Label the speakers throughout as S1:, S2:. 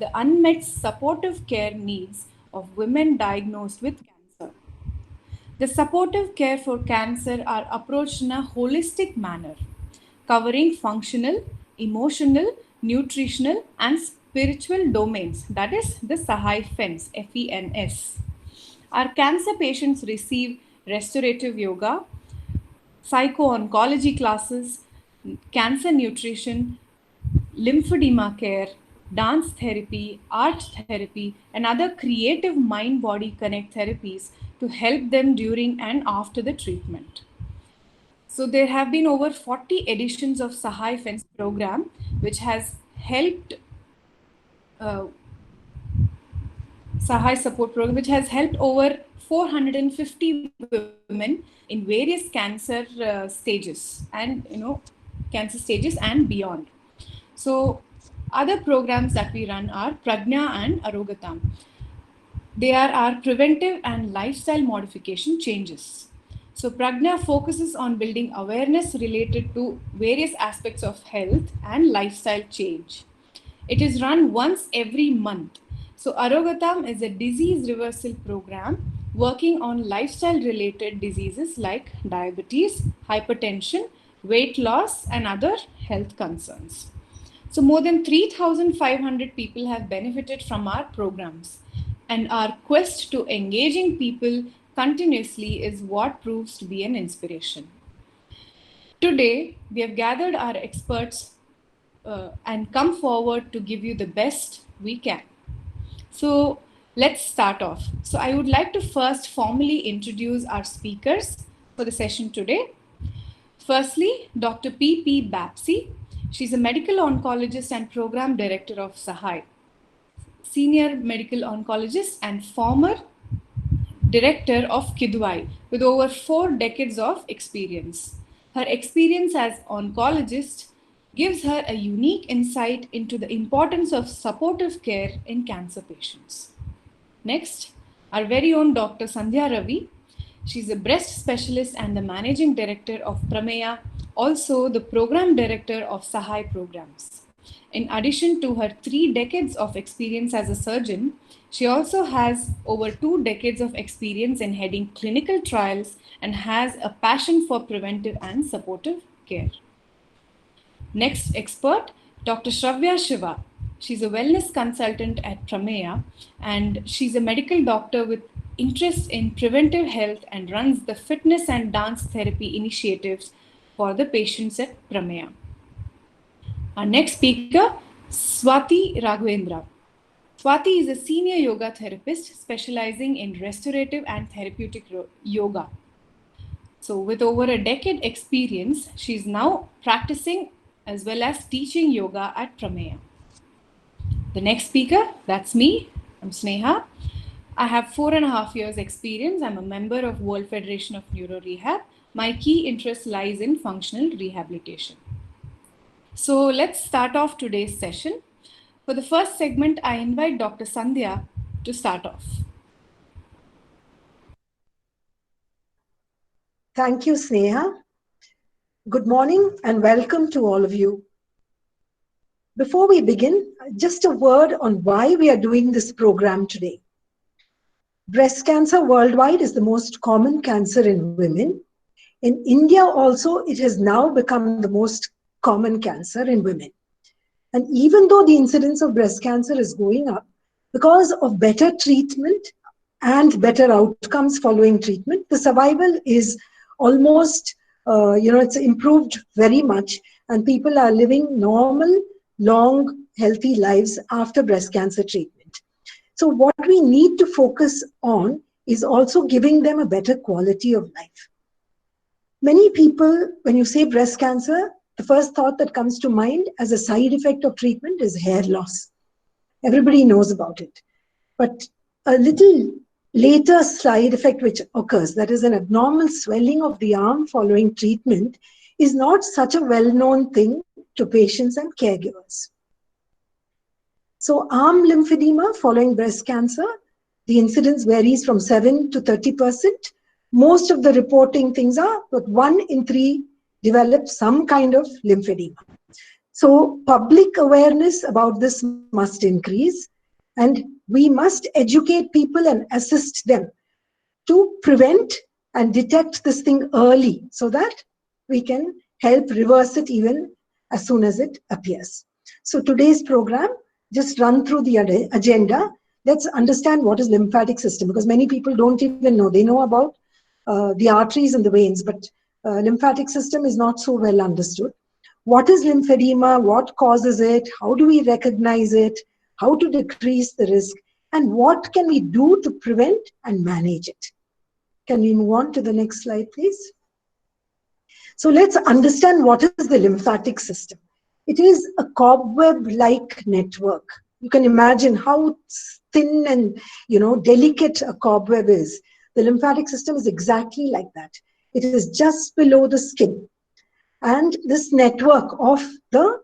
S1: the unmet supportive care needs of women diagnosed with cancer. The supportive care for cancer are approached in a holistic manner, covering functional, emotional, nutritional, and spiritual domains. That is the Sahai FENS, FENS. Our cancer patients receive restorative yoga, psycho-oncology classes, cancer nutrition, lymphedema care, dance therapy, art therapy, and other creative mind-body connect therapies to help them during and after the treatment. So there have been over 40 editions of Sahai FENS program, which has helped Sahai support program, which has helped over 450 women in various cancer stages and cancer stages and beyond. So other programs that we run are Pragna and Arogatam. They are our preventive and lifestyle modification changes. So Pragna focuses on building awareness related to various aspects of health and lifestyle change. It is run once every month. So Arogatam is a disease reversal program working on lifestyle related diseases like diabetes, hypertension, weight loss, and other health concerns. So more than 3,500 people have benefited from our programs, and our quest to engaging people continuously is what proves to be an inspiration. Today, we have gathered our experts and come forward to give you the best we can. So let's start off. So I would like to first formally introduce our speakers for the session today. Firstly, Dr. P.P. Bapsy. She's a medical oncologist and program director of Sahai, senior medical oncologist and former director of Kidwai with over 4 decades of experience. Her experience as oncologist gives her a unique insight into the importance of supportive care in cancer patients. Next, our very own Dr. Sandhya Ravi. She's a breast specialist and the managing director of Prameya, also the program director of Sahai programs. In addition to her 3 decades of experience as a surgeon, she also has over 2 decades of experience in heading clinical trials and has a passion for preventive and supportive care. Next expert, Dr. Shravya Shiva. She's a wellness consultant at Prameya, and she's a medical doctor with interest in preventive health and runs the fitness and dance therapy initiatives for the patients at Prameya. Our next speaker, Swati Raghavendra. Swati is a senior yoga therapist specializing in restorative and therapeutic yoga. So with over a decade experience, she's now practicing as well as teaching yoga at Prameya. The next speaker, that's me. I'm Sneha. I have 4.5 years experience. I'm a member of World Federation of Neuro Rehab. My key interest lies in functional rehabilitation. So let's start off today's session. For the first segment, I invite Dr. Sandhya to start off.
S2: Thank you, Sneha. Good morning and welcome to all of you. Before we begin, just a word on why we are doing this program today. Breast cancer worldwide is the most common cancer in women. In India also, it has now become the most common cancer in women. And even though the incidence of breast cancer is going up, because of better treatment and better outcomes following treatment, the survival is almost, it's improved very much, and people are living normal, long, healthy lives after breast cancer treatment. So what we need to focus on is also giving them a better quality of life. Many people, when you say breast cancer, the first thought that comes to mind as a side effect of treatment is hair loss. Everybody knows about it. But a little later side effect which occurs, that is an abnormal swelling of the arm following treatment, is not such a well-known thing to patients and caregivers. So arm lymphedema following breast cancer, the incidence varies from 7 to 30%. Most of the reporting things are that 1 in 3 develop some kind of lymphedema. So public awareness about this must increase, and we must educate people and assist them to prevent and detect this thing early so that we can help reverse it even as soon as it appears. So today's program, just run through the agenda. Let's understand what is lymphatic system, because many people don't even know. They know about the arteries and the veins, but lymphatic system is not so well understood. What is lymphedema? What causes it? How do we recognize it? How to decrease the risk? And what can we do to prevent and manage it? Can we move on to the next slide, please? So let's understand what is the lymphatic system. It is a cobweb-like network. You can imagine how thin and delicate a cobweb is. The lymphatic system is exactly like that. It is just below the skin. And this network of the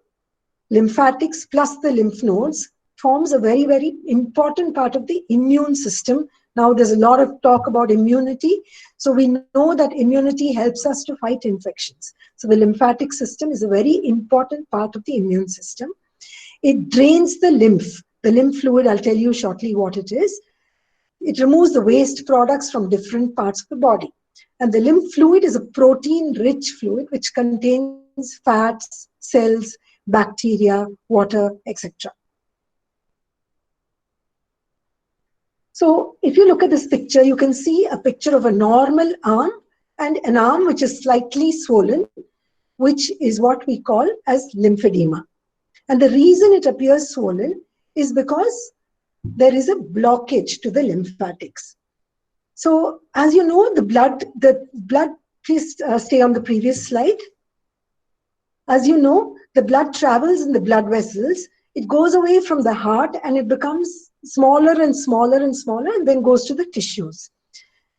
S2: lymphatics plus the lymph nodes forms a very, very important part of the immune system. Now there's a lot of talk about immunity. So we know that immunity helps us to fight infections. So the lymphatic system is a very important part of the immune system. It drains the lymph. The lymph fluid, I'll tell you shortly what it is. It removes the waste products from different parts of the body. And the lymph fluid is a protein-rich fluid which contains fats, cells, bacteria, water, etc. So if you look at this picture, you can see a picture of a normal arm and an arm which is slightly swollen, which is what we call as lymphedema. And the reason it appears swollen is because there is a blockage to the lymphatics. So as you know, the blood, please stay on the previous slide. As you know, the blood travels in the blood vessels. It goes away from the heart and it becomes smaller and smaller and smaller and then goes to the tissues.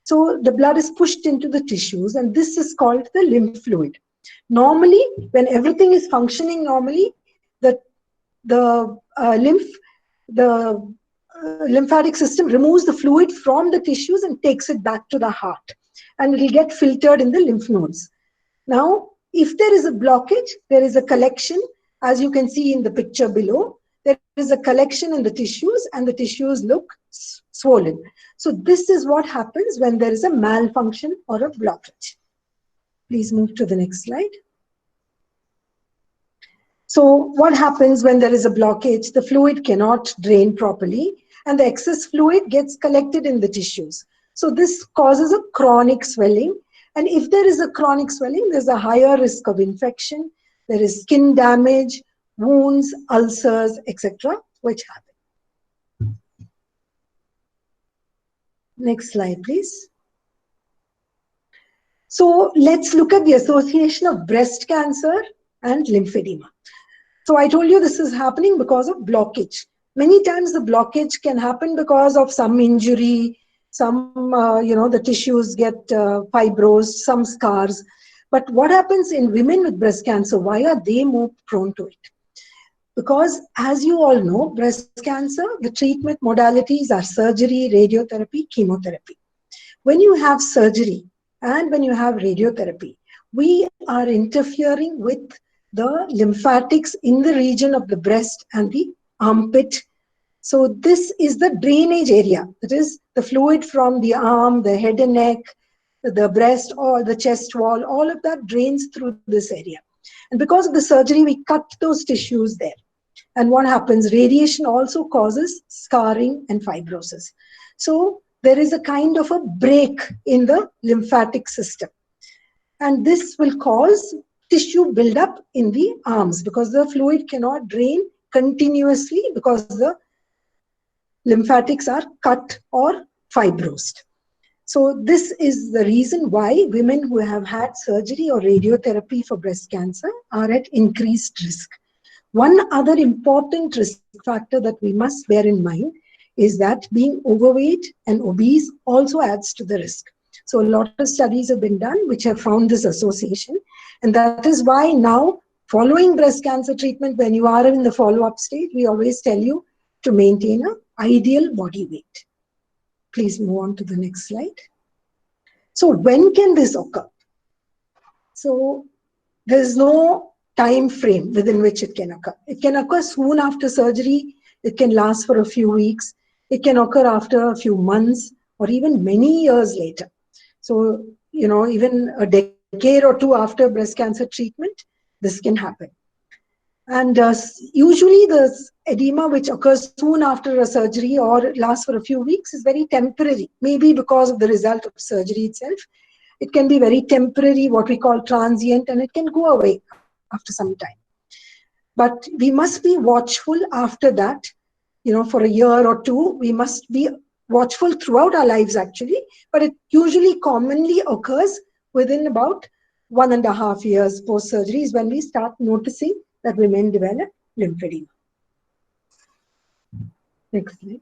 S2: So the blood is pushed into the tissues and this is called the lymph fluid. Normally, when everything is functioning normally, the lymphatic system removes the fluid from the tissues and takes it back to the heart. And it will get filtered in the lymph nodes. Now, if there is a blockage, there is a collection, as you can see in the picture below. There is a collection in the tissues and the tissues look swollen. So this is what happens when there is a malfunction or a blockage. Please move to the next slide. So what happens when there is a blockage? The fluid cannot drain properly and the excess fluid gets collected in the tissues. So this causes a chronic swelling. And if there is a chronic swelling, there's a higher risk of infection. There is skin damage, wounds, ulcers, etc., which happen. Next slide, please. So let's look at the association of breast cancer and lymphedema. So I told you this is happening because of blockage. Many times the blockage can happen because of some injury, some, the tissues get fibrosed, some scars. But what happens in women with breast cancer? Why are they more prone to it? Because as you all know, breast cancer, the treatment modalities are surgery, radiotherapy, chemotherapy. When you have surgery and when you have radiotherapy, we are interfering with the lymphatics in the region of the breast and the armpit. So this is the drainage area. That is the fluid from the arm, the head and neck, the breast or the chest wall, all of that drains through this area. And because of the surgery, we cut those tissues there. And what happens? Radiation also causes scarring and fibrosis. So there is a kind of a break in the lymphatic system. And this will cause tissue buildup in the arms because the fluid cannot drain continuously because the lymphatics are cut or fibrosed. So this is the reason why women who have had surgery or radiotherapy for breast cancer are at increased risk. One other important risk factor that we must bear in mind is that being overweight and obese also adds to the risk. So a lot of studies have been done which have found this association. And that is why now, following breast cancer treatment, when you are in the follow-up stage, we always tell you to maintain an ideal body weight. Please move on to the next slide. So when can this occur? So there is no time frame within which it can occur. It can occur soon after surgery. It can last for a few weeks. It can occur after a few months or even many years later. So, even a decade or two after breast cancer treatment, this can happen. And usually the edema which occurs soon after a surgery or lasts for a few weeks is very temporary, maybe because of the result of surgery itself. It can be very temporary, what we call transient, and it can go away after some time. But we must be watchful after that, for a year or two. We must be watchful throughout our lives actually, but it usually commonly occurs within about 1.5 years post-surgery is when we start noticing that women develop lymphedema. Next slide.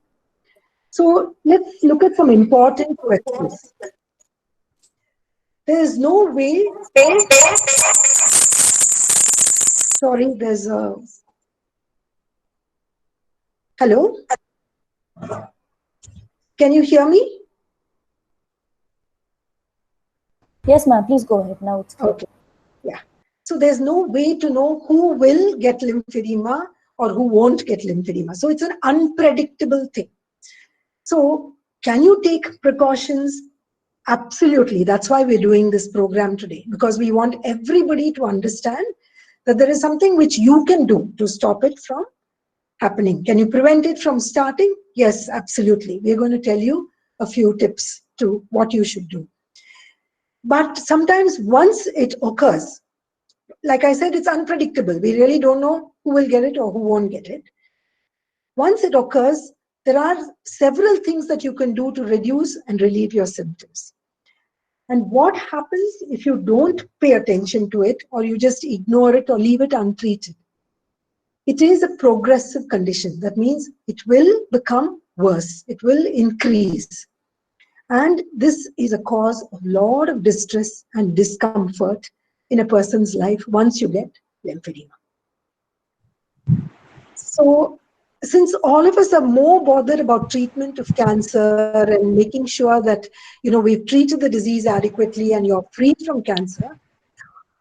S2: So let's look at some important questions. There is no way. Sorry, there's a. Hello? Can you hear me?
S3: Yes, ma'am. Please go ahead. Now it's clear.
S2: Okay. Yeah. So there's no way to know who will get lymphedema or who won't get lymphedema. So it's an unpredictable thing. So can you take precautions? Absolutely. That's why we're doing this program today, because we want everybody to understand that there is something which you can do to stop it from happening. Can you prevent it from starting? Yes, absolutely. We're going to tell you a few tips to what you should do. But sometimes once it occurs, like I said, it's unpredictable. We really don't know who will get it or who won't get it. Once it occurs, there are several things that you can do to reduce and relieve your symptoms. And what happens if you don't pay attention to it or you just ignore it or leave it untreated? It is a progressive condition. That means it will become worse. It will increase. And this is a cause of a lot of distress and discomfort in a person's life once you get lymphedema. So, since all of us are more bothered about treatment of cancer and making sure that we've treated the disease adequately and you're free from cancer,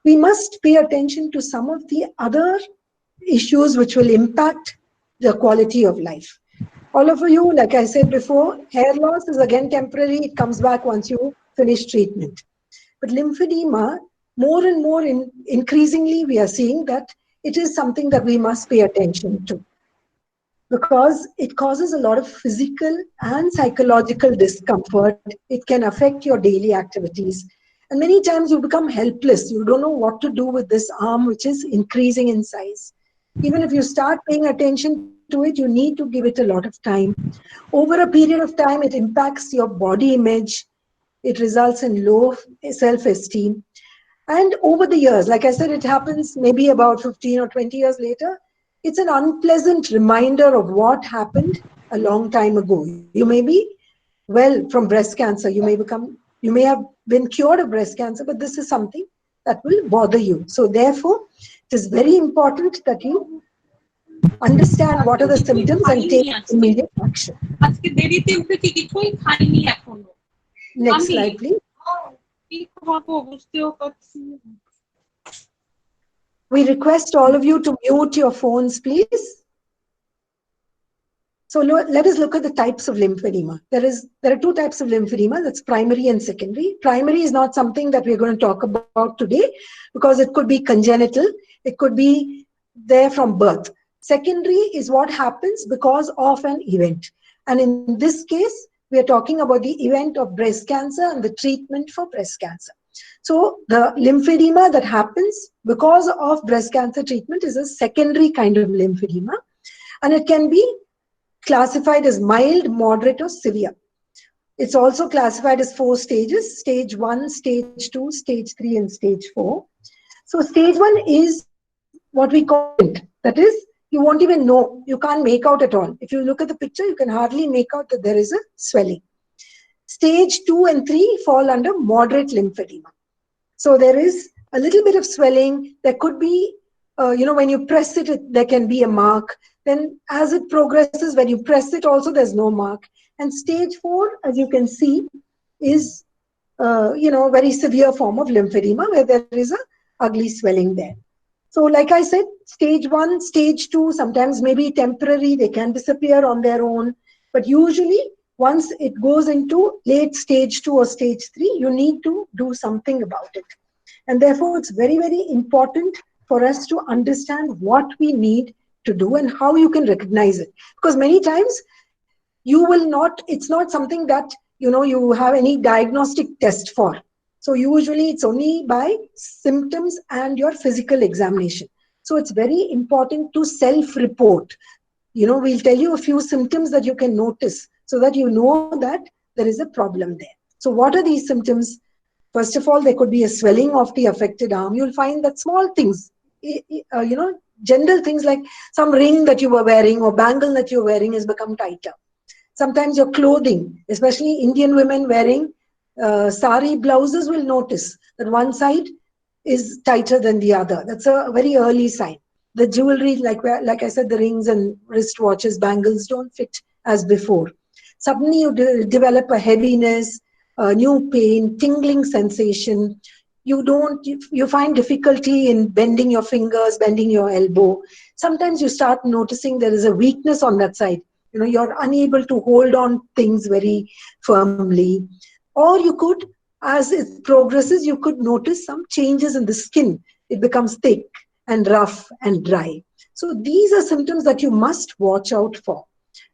S2: we must pay attention to some of the other issues which will impact the quality of life. All of you, like I said before, hair loss is again temporary. It comes back once you finish treatment. But lymphedema, more and more increasingly, we are seeing that it is something that we must pay attention to, because it causes a lot of physical and psychological discomfort. It can affect your daily activities. And many times you become helpless. You don't know what to do with this arm, which is increasing in size. Even if you start paying attention to it, you need to give it a lot of time. Over a period of time, it impacts your body image. It results in low self-esteem. And over the years, like I said, it happens maybe about 15 or 20 years later. It's an unpleasant reminder of what happened a long time ago. You may be well from breast cancer. You may have been cured of breast cancer, but this is something that will bother you. So therefore, it is very important that you understand what are the symptoms and take immediate action. Next slide, please. We request all of you to mute your phones, please. So let us look at the types of lymphedema. There are two types of lymphedema. That's primary and secondary. Primary is not something that we're going to talk about today because it could be congenital. It could be there from birth. Secondary is what happens because of an event. And in this case, we are talking about the event of breast cancer and the treatment for breast cancer. So the lymphedema that happens because of breast cancer treatment is a secondary kind of lymphedema. And it can be classified as mild, moderate, or severe. It's also classified as 4 stages: stage 1, stage 2, stage 3, and stage 4. So stage 1 is what we call it. That is, you won't even know. You can't make out at all. If you look at the picture, you can hardly make out that there is a swelling. Stage 2 and 3 fall under moderate lymphedema. So there is a little bit of swelling. There could be, when you press it, there can be a mark. Then as it progresses, when you press it also, there's no mark. And stage 4, as you can see, is, very severe form of lymphedema where there is a ugly swelling there. So like I said, stage 1, stage 2, sometimes maybe temporary, they can disappear on their own. But usually once it goes into late stage 2 or stage 3, you need to do something about it. And therefore it's very, very important for us to understand what we need to do and how you can recognize it. Because many times you will not, it's not something that, you have any diagnostic test for. So usually it's only by symptoms and your physical examination. So it's very important to self-report. We'll tell you a few symptoms that you can notice so that you know that there is a problem there. So what are these symptoms? First of all, there could be a swelling of the affected arm. You'll find that small things, general things like some ring that you were wearing or bangle that you're wearing has become tighter. Sometimes your clothing, especially Indian women wearing sari blouses, will notice that one side is tighter than the other. That's a very early sign. The jewelry, like I said, the rings and wristwatches, bangles don't fit as before. Suddenly you develop a heaviness, new pain, tingling sensation. You find difficulty in bending your fingers, bending your elbow. Sometimes you start noticing there is a weakness on that side. You're unable to hold on things very firmly. Or you could, as it progresses, you could notice some changes in the skin. It becomes thick and rough and dry. So these are symptoms that you must watch out for.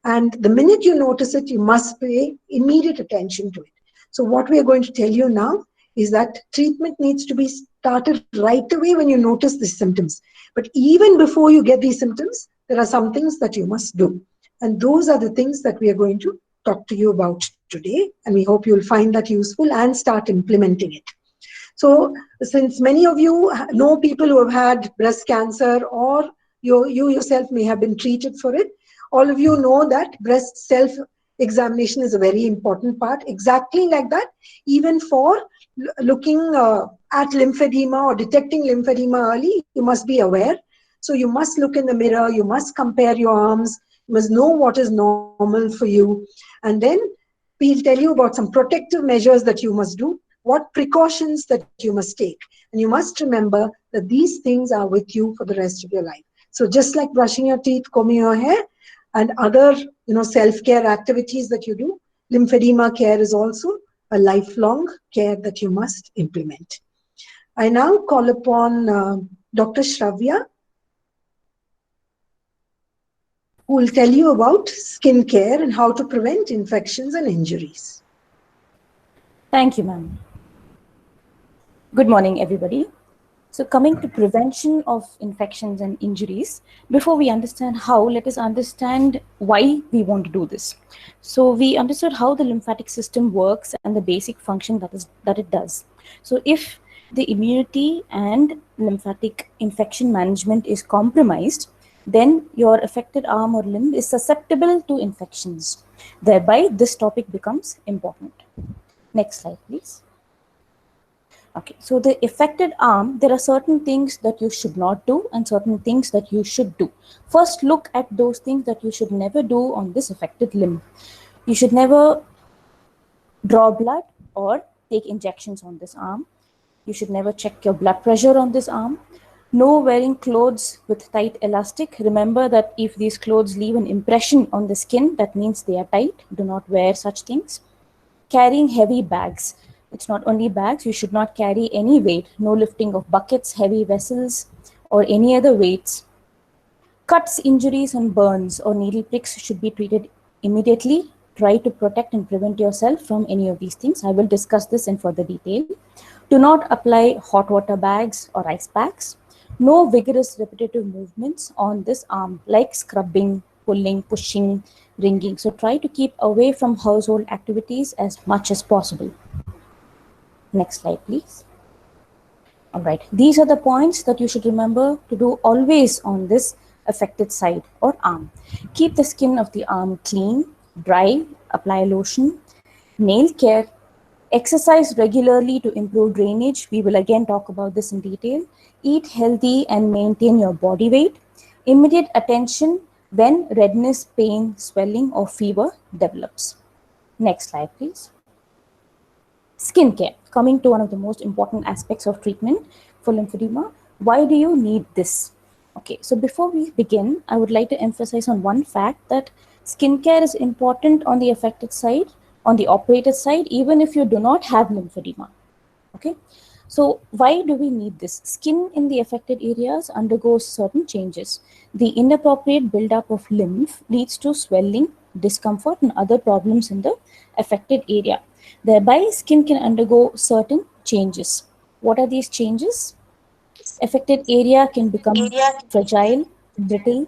S2: And the minute you notice it, you must pay immediate attention to it. So what we are going to tell you now is that treatment needs to be started right away when you notice these symptoms. But even before you get these symptoms, there are some things that you must do. And those are the things that we are going to talk to you about today. And we hope you'll find that useful and start implementing it. So since many of you know people who have had breast cancer, or you yourself may have been treated for it, all of you know that breast self-examination is a very important part. Exactly like that, even for looking at lymphedema or detecting lymphedema early, you must be aware. So you must look in the mirror, you must compare your arms, you must know what is normal for you. And then we'll tell you about some protective measures that you must do, what precautions that you must take. And you must remember that these things are with you for the rest of your life. So just like brushing your teeth, combing your hair, and other self-care activities that you do, lymphedema care is also a lifelong care that you must implement. I now call upon Dr. Shravya, who will tell you about skin care and how to prevent infections and injuries.
S3: Thank you, ma'am. Good morning, everybody. So coming to prevention of infections and injuries, before we understand how, let us understand why we want to do this. So we understood how the lymphatic system works and the basic function that it does. So if the immunity and lymphatic infection management is compromised, then your affected arm or limb is susceptible to infections. Thereby, this topic becomes important. Next slide, please. Okay, so the affected arm, there are certain things that you should not do and certain things that you should do. First, look at those things that you should never do on this affected limb. You should never draw blood or take injections on this arm. You should never check your blood pressure on this arm. No wearing clothes with tight elastic. Remember that if these clothes leave an impression on the skin, that means they are tight. Do not wear such things. Carrying heavy bags. It's not only bags, you should not carry any weight. No lifting of buckets, heavy vessels, or any other weights. Cuts, injuries, and burns or needle pricks should be treated immediately. Try to protect and prevent yourself from any of these things. I will discuss this in further detail. Do not apply hot water bags or ice packs. No vigorous repetitive movements on this arm like scrubbing, pulling, pushing, wringing. So try to keep away from household activities as much as possible. Next slide, please. All right, these are the points that you should remember to do always on this affected side or arm. Keep the skin of the arm clean, dry, apply lotion, nail care, exercise regularly to improve drainage. We will again talk about this in detail. Eat healthy and maintain your body weight. Immediate attention when redness, pain, swelling, or fever develops. Next slide, please. Skin care. Coming to one of the most important aspects of treatment for lymphedema, Why do you need this? Okay, so before we begin, I would like to emphasize on one fact that skincare is important on the affected side, on the operated side, even if you do not have lymphedema. Okay, so why do we need this? Skin in the affected areas undergoes certain changes. The inappropriate buildup of lymph leads to swelling, discomfort, and other problems in the affected area. Thereby, skin can undergo certain changes. What are these changes? Affected area can become fragile, brittle,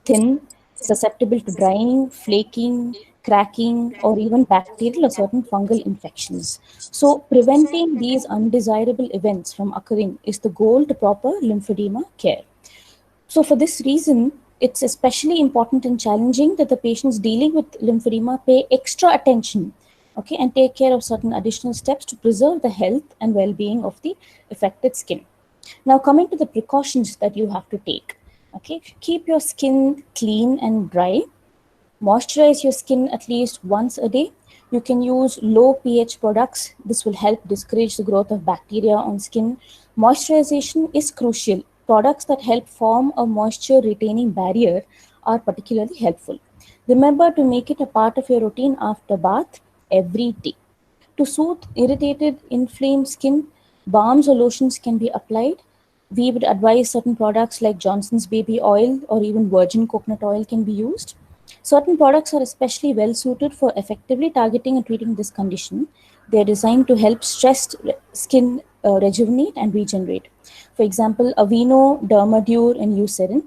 S3: thin, susceptible to drying, flaking, cracking, or even bacterial or certain fungal infections. So, preventing these undesirable events from occurring is the goal to proper lymphedema care. So, for this reason, it's especially important and challenging that the patients dealing with lymphedema pay extra attention, okay, and take care of certain additional steps to preserve the health and well-being of the affected skin. Now, coming to the precautions that you have to take, okay, keep your skin clean and dry. Moisturize your skin at least once a day. You can use low pH products. This will help discourage the growth of bacteria on skin. Moisturization is crucial. Products that help form a moisture retaining barrier are particularly helpful. Remember to make it a part of your routine after bath every day. To soothe irritated, inflamed skin, balms or lotions can be applied. We would advise certain products like Johnson's baby oil or even virgin coconut oil can be used. Certain products are especially well suited for effectively targeting and treating this condition. They are designed to help stressed skin rejuvenate and regenerate. For example, Aveeno, Dermadur, and Eucerin.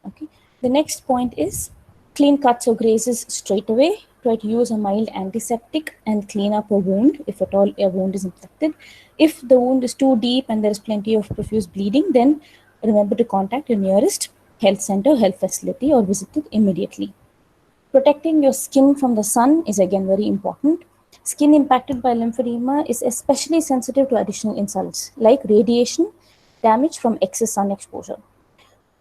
S3: Okay. The next point is clean cuts or grazes straight away. Try to use a mild antiseptic and clean up a wound if at all a wound is infected. If the wound is too deep and there is plenty of profuse bleeding, then remember to contact your nearest health center, health facility, or visit it immediately. Protecting your skin from the sun is again very important. Skin impacted by lymphedema is especially sensitive to additional insults like radiation, damage from excess sun exposure.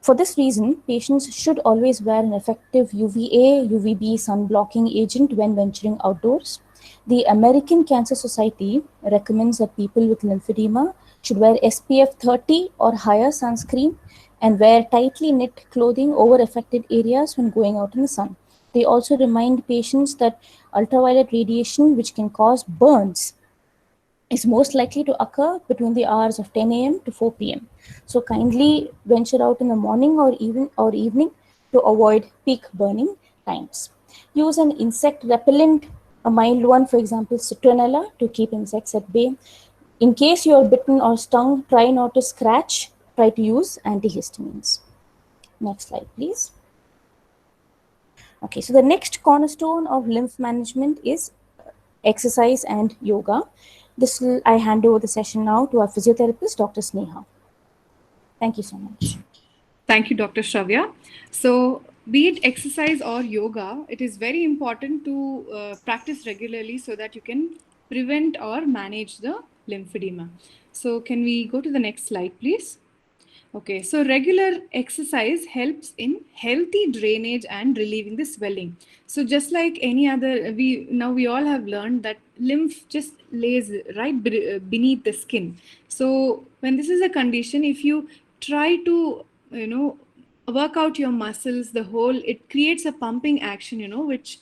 S3: For this reason, patients should always wear an effective UVA, UVB sun blocking agent when venturing outdoors. The American Cancer Society recommends that people with lymphedema should wear SPF 30 or higher sunscreen and wear tightly knit clothing over affected areas when going out in the sun. They also remind patients that ultraviolet radiation, which can cause burns, is most likely to occur between the hours of 10 a.m. to 4 p.m. So kindly venture out in the morning or evening to avoid peak burning times. Use an insect repellent, a mild one, for example, citronella, to keep insects at bay. In case you are bitten or stung, try not to scratch. Try to use antihistamines. Next slide, please. Okay, so the next cornerstone of lymph management is exercise and yoga. This will I hand over the session now to our physiotherapist, Dr. Sneha. Thank you so much.
S1: Thank you, Dr. Shravya. So, be it exercise or yoga, it is very important to practice regularly so that you can prevent or manage the lymphedema. So, can we go to the next slide, please? Okay, so regular exercise helps in healthy drainage and relieving the swelling. So just like any other, we all have learned that lymph just lays right beneath the skin. So when this is a condition, if you try to, work out your muscles, the whole, it creates a pumping action, which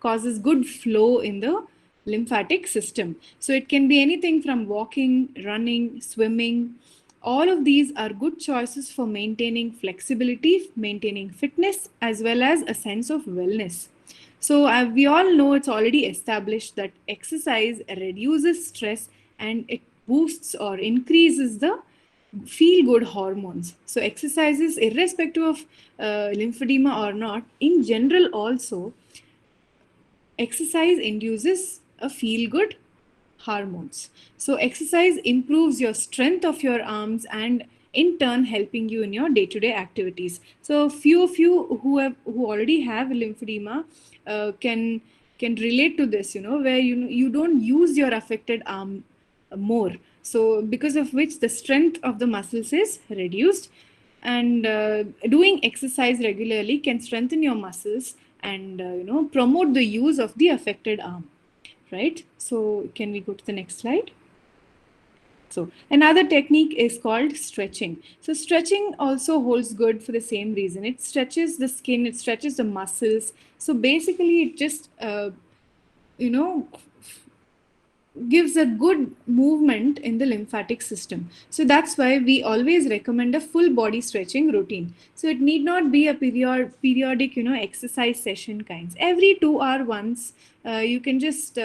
S1: causes good flow in the lymphatic system. So it can be anything from walking, running, swimming. All of these are good choices for maintaining flexibility, maintaining fitness, as well as a sense of wellness. So we all know it's already established that exercise reduces stress and it boosts or increases the feel good hormones. So exercises, irrespective of lymphedema or not, in general also, exercise induces a feel good hormones. So exercise improves your strength of your arms and in turn helping you in your day-to-day activities. So few of you who already have lymphedema can relate to this, where you don't use your affected arm more. So because of which the strength of the muscles is reduced, and doing exercise regularly can strengthen your muscles and promote the use of the affected arm, right? So can we go to the next slide? So another technique is called stretching. So stretching also holds good for the same reason. It stretches the skin, it stretches the muscles. So basically it just, you know, gives a good movement in the lymphatic system. So that's why we always recommend a full body stretching routine. So it need not be a periodic, exercise session kinds. Every 2 hour once, you can just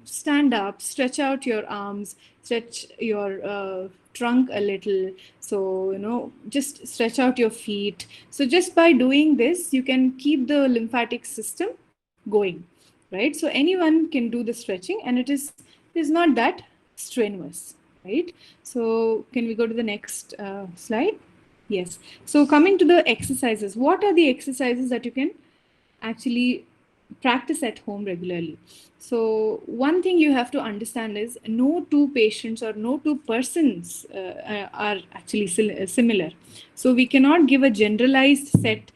S1: stand up, stretch out your arms, stretch your trunk a little. So, just stretch out your feet. So just by doing this, you can keep the lymphatic system going, right? So anyone can do the stretching, and it is not that strenuous, right? So can we go to the next slide? Yes. So coming to the exercises, what are the exercises that you can actually practice at home regularly? So one thing you have to understand is no two patients or no two persons are actually similar. So we cannot give a generalized set,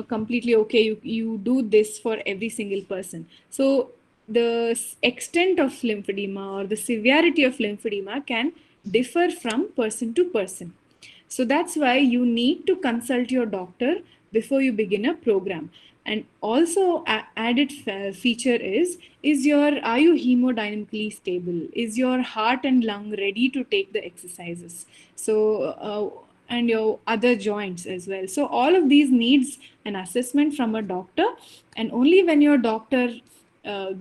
S1: completely, okay, you do this for every single person. So the extent of lymphedema or the severity of lymphedema can differ from person to person. So that's why you need to consult your doctor before you begin a program. And also added feature is your, are you hemodynamically stable? Is your heart and lung ready to take the exercises? So and your other joints as well. So all of these needs an assessment from a doctor, and only when your doctor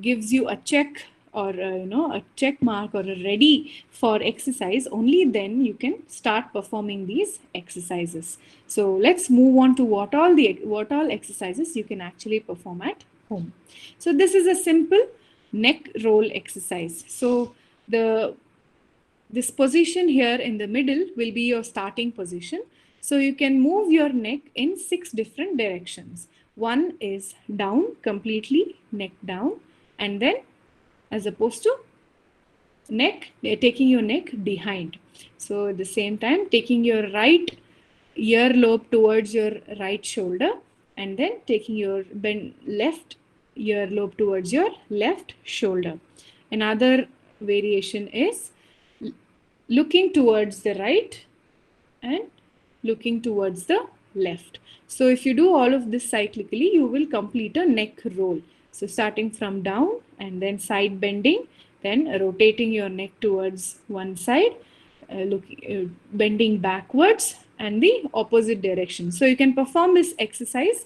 S1: gives you a check or a check mark or a ready for exercise, only then you can start performing these exercises. So let's move on to what all exercises you can actually perform at home. So this is a simple neck roll exercise. So this position here in the middle will be your starting position. So you can move your neck in 6 different directions. One is down, completely neck down, and then as opposed to taking your neck behind. So at the same time, taking your right earlobe towards your right shoulder, and then taking your left earlobe towards your left shoulder. Another variation is looking towards the right and looking towards the left. So if you do all of this cyclically, you will complete a neck roll. So starting from down and then side bending, then rotating your neck towards one side, bending backwards and the opposite direction. So you can perform this exercise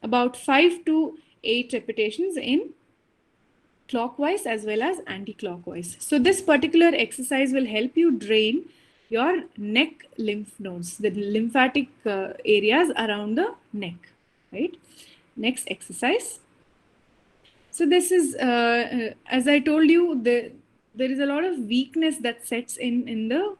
S1: about 5 to 8 repetitions in clockwise as well as anti-clockwise. So this particular exercise will help you drain your neck lymph nodes, the lymphatic areas around the neck, right? Next exercise. So this is, as I told you, there is a lot of weakness that sets in the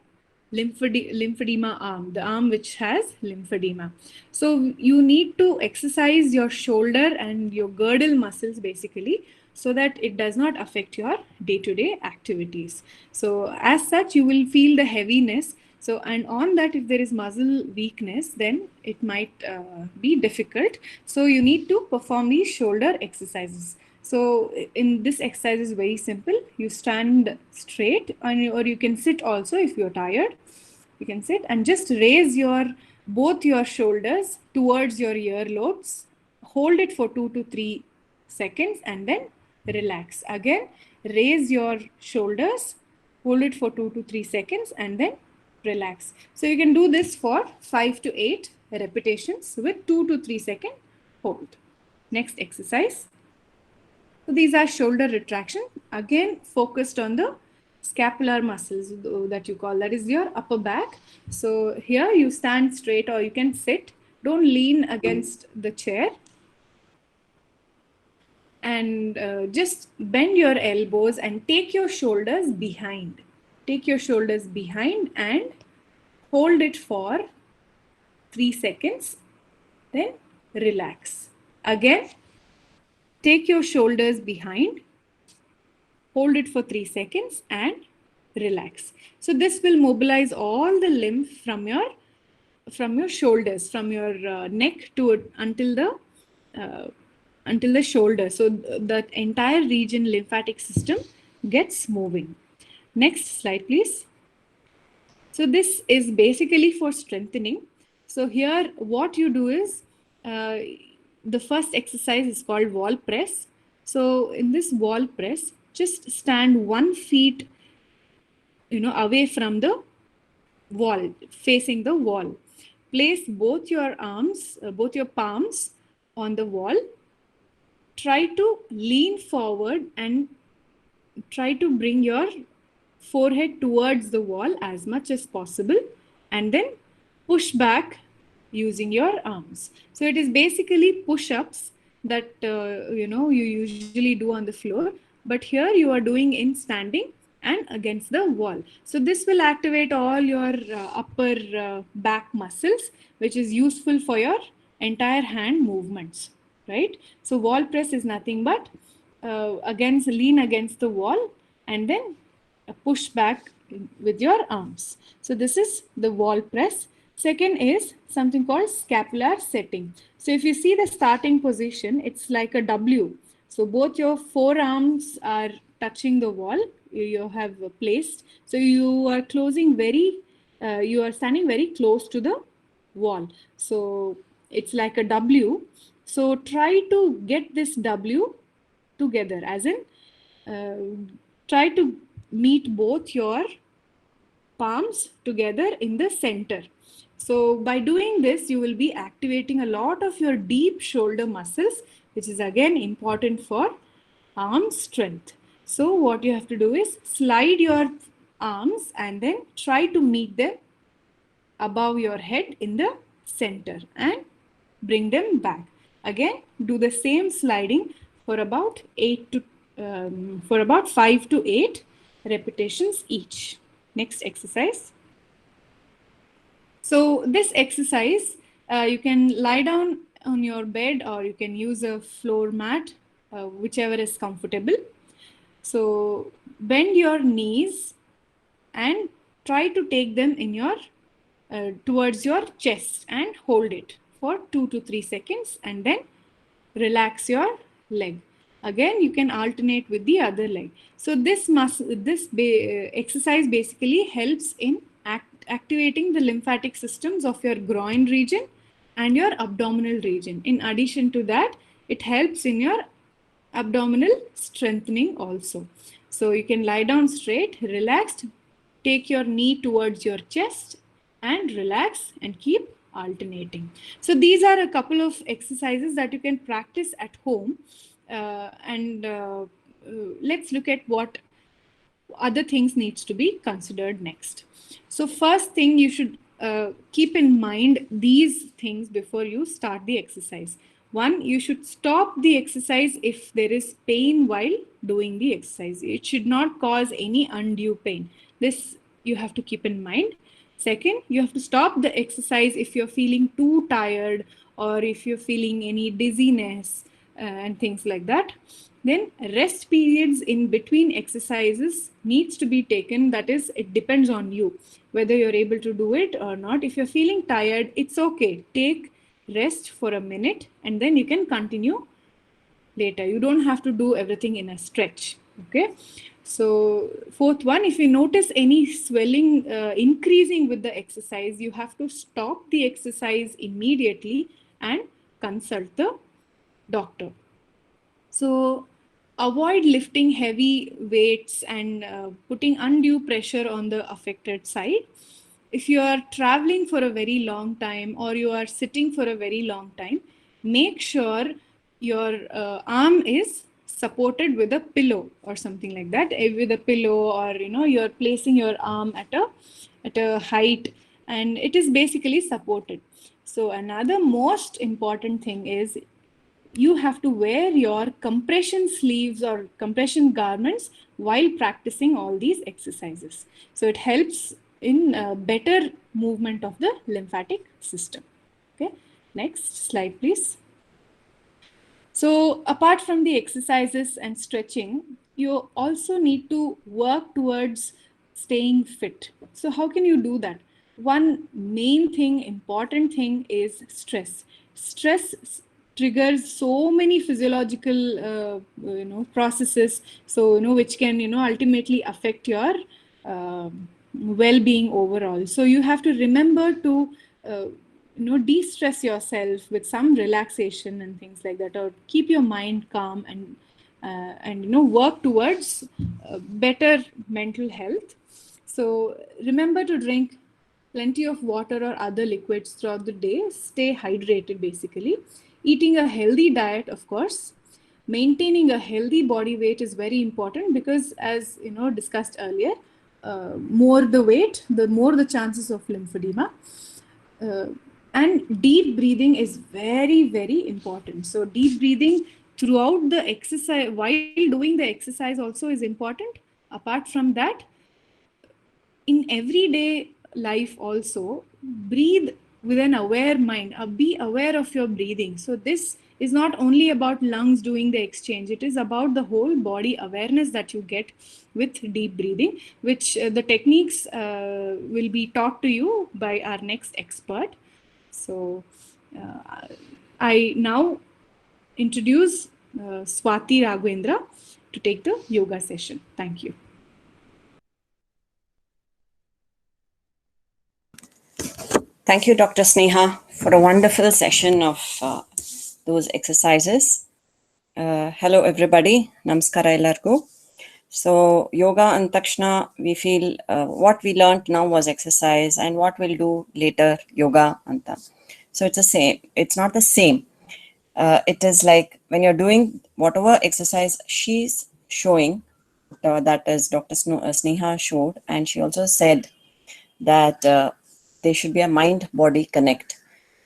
S1: lymphedema arm, the arm which has lymphedema. So you need to exercise your shoulder and your girdle muscles basically, so that it does not affect your day-to-day activities. So as such, you will feel the heaviness. So, and on that, if there is muscle weakness, then it might be difficult. So you need to perform these shoulder exercises. So in this exercise is very simple. You stand straight, or you can sit also if you're tired. You can sit and just raise both your shoulders towards your earlobes. Hold it for 2 to 3 seconds and then relax. Again, raise your shoulders, hold it for 2 to 3 seconds and then relax. So you can do this for 5 to 8 repetitions with 2 to 3 second hold. Next exercise. So these are shoulder retraction, again focused on the scapular muscles that you call, that is your upper back. So here you stand straight or you can sit, don't lean against the chair, and just bend your elbows and take your shoulders behind. Take your shoulders behind and hold it for 3 seconds, then relax. Again, take your shoulders behind, hold it for 3 seconds and relax. So this will mobilize all the lymph from your shoulders, from your neck to until the shoulder. So that entire region lymphatic system gets moving. Next slide, please. So this is basically for strengthening. So here what you do is, the first exercise is called wall press. So in this wall press, just stand 1 feet, away from the wall, facing the wall. Place both your arms, both your palms on the wall. Try to lean forward and try to bring your forehead towards the wall as much as possible, and then push back using your arms. So it is basically push-ups that you usually do on the floor, but here you are doing in standing and against the wall. So this will activate all your upper back muscles, which is useful for your entire hand movements, right? So wall press is nothing but lean against the wall and then push back with your arms. So this is the wall press. Second is something called scapular setting. So if you see the starting position, it's like a W. So both your forearms are touching the wall. You have placed. So you are you are standing very close to the wall. So it's like a W. So try to get this W together, as in try to meet both your palms together in the center. So by doing this, you will be activating a lot of your deep shoulder muscles, which is again important for arm strength. So what you have to do is slide your arms and then try to meet them above your head in the center and bring them back. Again, do the same sliding for about 5 to 8 repetitions each. Next exercise. So this exercise, you can lie down on your bed or you can use a floor mat, whichever is comfortable. So bend your knees and try to take them in your towards your chest and hold it for 2 to 3 seconds and then relax your leg. Again, you can alternate with the other leg. So this exercise basically helps in activating the lymphatic systems of your groin region and your abdominal region. In addition to that, it helps in your abdominal strengthening also. So you can lie down straight, relaxed, take your knee towards your chest and relax and keep alternating. So these are a couple of exercises that you can practice at home, and let's look at what other things needs to be considered next. So first thing, you should keep in mind these things before you start the exercise. One, you should stop the exercise if there is pain while doing the exercise. It should not cause any undue pain. This you have to keep in mind. Second, you have to stop the exercise if you're feeling too tired or if you're feeling any dizziness and things like that. Then rest periods in between exercises needs to be taken. That is, it depends on you whether you're able to do it or not. If you're feeling tired, it's okay. Take rest for a minute and then you can continue later. You don't have to do everything in a stretch. Okay. So fourth one, if you notice any swelling increasing with the exercise, you have to stop the exercise immediately and consult the doctor. So avoid lifting heavy weights and putting undue pressure on the affected side. If you are traveling for a very long time or you are sitting for a very long time, make sure your arm is supported with a pillow or something like that. With a pillow, or you're placing your arm at a height and it is basically supported. So another most important thing is you have to wear your compression sleeves or compression garments while practicing all these exercises. So it helps in better movement of the lymphatic system. Okay, next slide, please. So apart from the exercises and stretching, you also need to work towards staying fit. So how can you do that? One main thing, important thing is stress. Stress triggers so many physiological processes, so which can ultimately affect your well-being overall. So you have to remember to de-stress yourself with some relaxation and things like that, or keep your mind calm and work towards better mental health. So remember to drink plenty of water or other liquids throughout the day. Stay hydrated basically. Eating a healthy diet, of course. Maintaining a healthy body weight is very important, because as discussed earlier, more the weight, the more the chances of lymphedema. uh, and deep breathing is very, very important. So deep breathing throughout the exercise, while doing the exercise, also is important. Apart from that, in everyday life also, breathe with an aware mind. Be aware of your breathing. So this is not only about lungs doing the exchange, it is about the whole body awareness that you get with deep breathing, which the techniques will be taught to you by our next expert. So uh, I now introduce Swati Raghavendra to take the yoga session. Thank you.
S4: Thank you, Dr. Sneha, for a wonderful session of those exercises. Hello, everybody. Namaskara ellargu. So, yoga and takshana, we feel what we learned now was exercise, and what we'll do later, yoga anta. So, it's the same. It's not the same. It is like when you're doing whatever exercise she's showing, that is Dr. Sneha showed, and she also said that there should be a mind-body connect.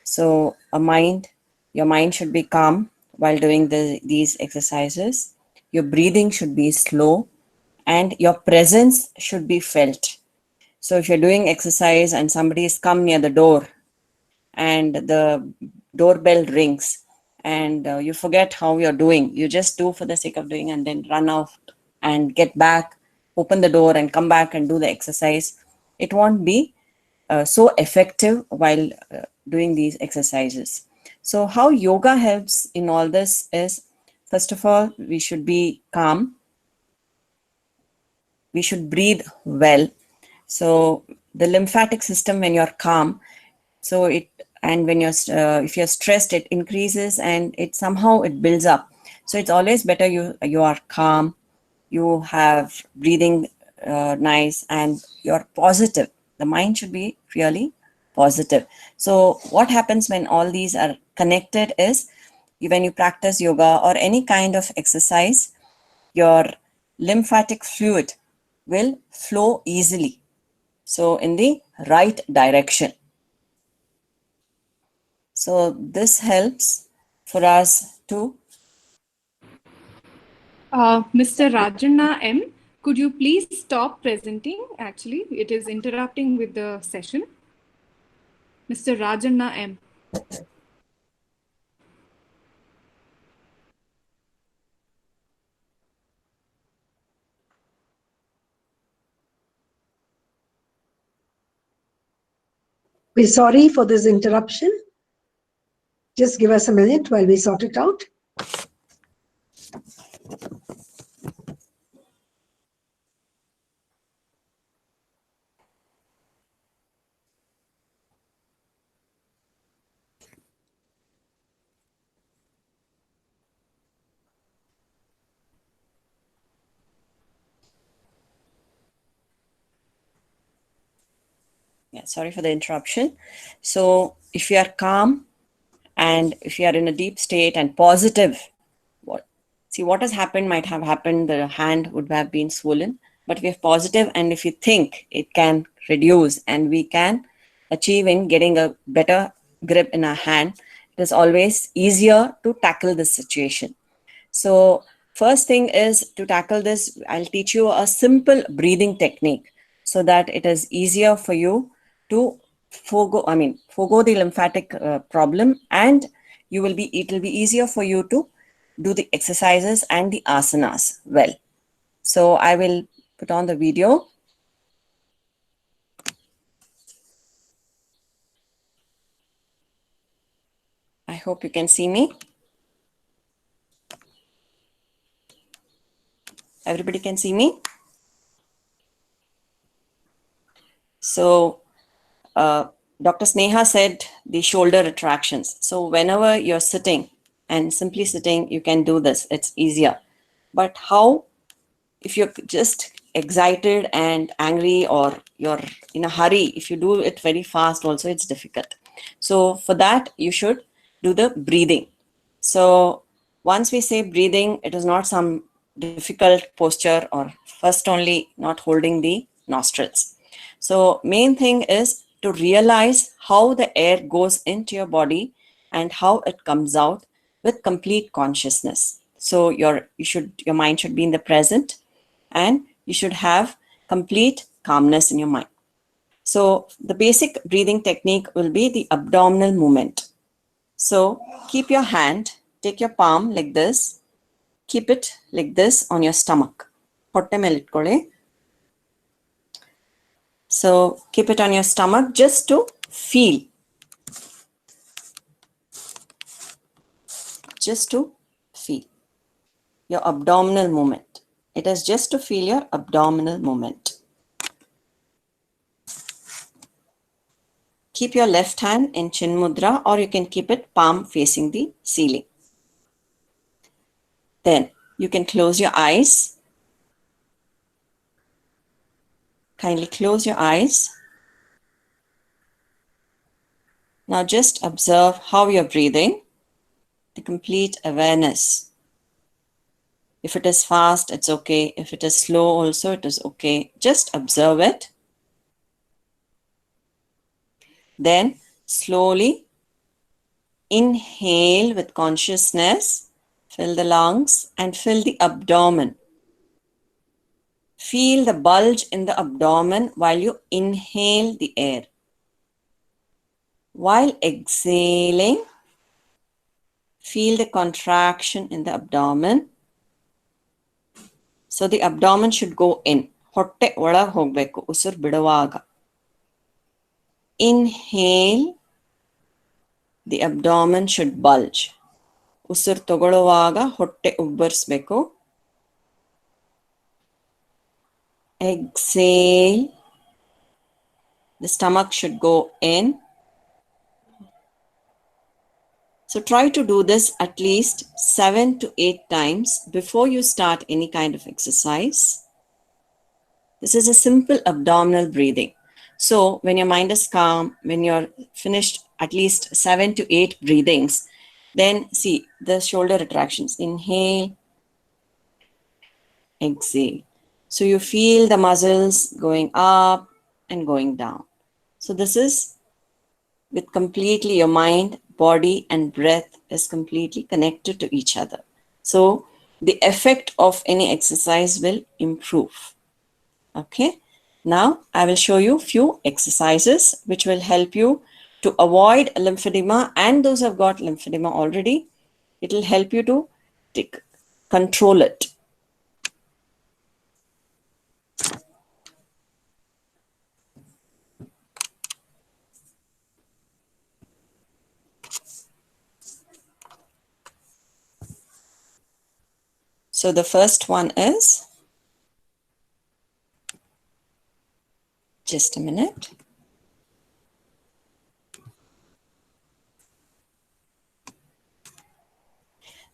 S4: So your mind should be calm while doing these exercises. Your breathing should be slow, and your presence should be felt. So if you're doing exercise and somebody has come near the door and the doorbell rings, and you forget how you're doing, you just do for the sake of doing and then run off and get back, open the door and come back and do the exercise, it won't be so effective while doing these exercises. So how yoga helps in all this is, first of all, we should be calm. We should breathe well. So the lymphatic system, when you're calm, so it, and when you're if you're stressed, it increases and it somehow it builds up. So it's always better you are calm, you have breathing nice, and you're positive. The mind should be really positive. So what happens when all these are connected is, when you practice yoga or any kind of exercise, your lymphatic fluid will flow easily, so in the right direction. So this helps for us to.
S1: Mr. Rajanna M, could you please stop presenting? Actually, it is interrupting with the session. Mr. Rajanna M.
S2: We're sorry for this interruption. Just give us a minute while we sort it out.
S4: Yeah, sorry for the interruption. So if you are calm and if you are in a deep state and positive, what has happened might have happened, the hand would have been swollen, but if you're positive and if you think, it can reduce and we can achieve in getting a better grip in our hand, it is always easier to tackle this situation. So first thing is, to tackle this, I'll teach you a simple breathing technique so that it is easier for you to forgo the lymphatic problem, and it will be easier for you to do the exercises and the asanas well. So I will put on the video. I hope you can see me. Everybody can see me? So Dr. Sneha said the shoulder retractions. So whenever you're sitting and simply sitting, you can do this. It's easier. But how if you're just excited and angry, or you're in a hurry, if you do it very fast also, it's difficult. So for that, you should do the breathing. So once we say breathing, it is not some difficult posture or first only not holding the nostrils. So main thing is to realize how the air goes into your body and how it comes out with complete consciousness. So your mind should be in the present, and you should have complete calmness in your mind. So the basic breathing technique will be the abdominal movement. So keep your hand, take your palm like this, keep it like this on your stomach. So keep it on your stomach just to feel. Just to feel your abdominal movement. It is just to feel your abdominal movement. Keep your left hand in Chin Mudra, or you can keep it palm facing the ceiling. Then you can close your eyes. Kindly close your eyes. Now just observe how you're breathing, the complete awareness. If it is fast, it's okay. If it is slow also, it is okay. Just observe it. Then slowly inhale with consciousness, fill the lungs and fill the abdomen. Feel the bulge in the abdomen while you inhale the air. While exhaling, feel the contraction in the abdomen. So the abdomen should go in. Hotte ola hogbeku usur biduvaga. Inhale, the abdomen should bulge. Usur togoluvaga hotte ubbarisbeku. Exhale, the stomach should go in. So try to do this at least 7 to 8 times before you start any kind of exercise. This is a simple abdominal breathing. So when your mind is calm, when you're finished at least 7 to 8 breathings, then see the shoulder retractions. Inhale, exhale. So you feel the muscles going up and going down. So this is with completely your mind, body and breath is completely connected to each other. So the effect of any exercise will improve. Okay. Now I will show you few exercises which will help you to avoid lymphedema, and those who have got lymphedema already, it will help you to control it. So the first one is, just a minute.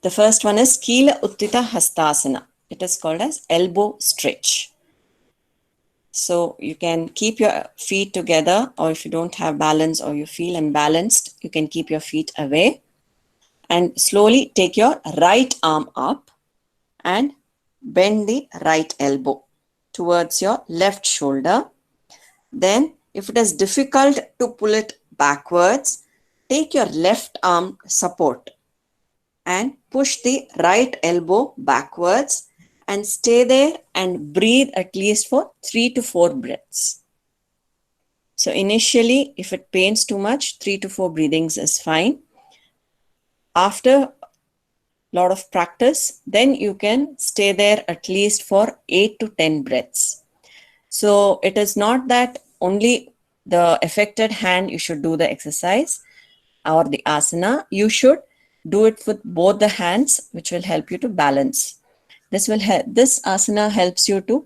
S4: The first one is Keela uthitha hastasana. It is called as elbow stretch. So you can keep your feet together, or if you don't have balance or you feel imbalanced, you can keep your feet away and slowly take your right arm up and bend the right elbow towards your left shoulder. Then if it is difficult to pull it backwards, take your left arm support and push the right elbow backwards and stay there and breathe at least for 3 to 4 breaths. So initially, if it pains too much, 3 to 4 breathings is fine. After a lot of practice, then you can stay there at least for 8 to 10 breaths. So it is not that only the affected hand you should do the exercise or the asana. You should do it with both the hands, which will help you to balance. This asana helps you to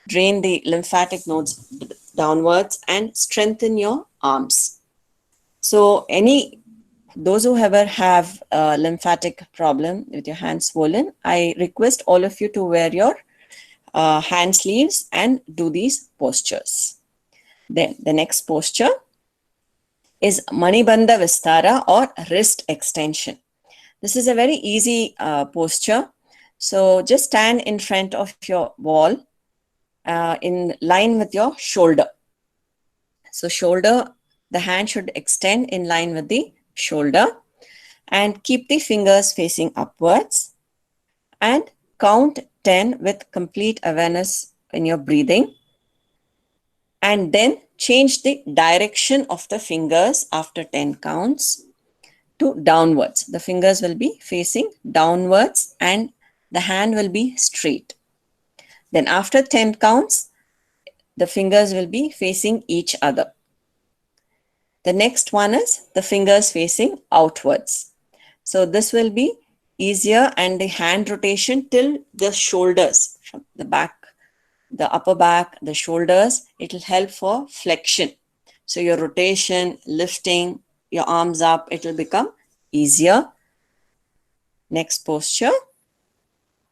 S4: drain the lymphatic nodes downwards and strengthen your arms. So those who ever have a lymphatic problem with your hands swollen, I request all of you to wear your hand sleeves and do these postures. Then the next posture is Manibandha Vistara or wrist extension. This is a very easy posture. So just stand in front of your wall in line with your shoulder. So the hand should extend in line with the shoulder and keep the fingers facing upwards and count 10 with complete awareness in your breathing, and then change the direction of the fingers after 10 counts to downwards. The fingers will be facing downwards and the hand will be straight. Then after 10 counts, the fingers will be facing each other. The next one is the fingers facing outwards. So this will be easier, and the hand rotation till the shoulders, from the back, the upper back, the shoulders, it will help for flexion. So your rotation, lifting your arms up, it will become easier. Next posture,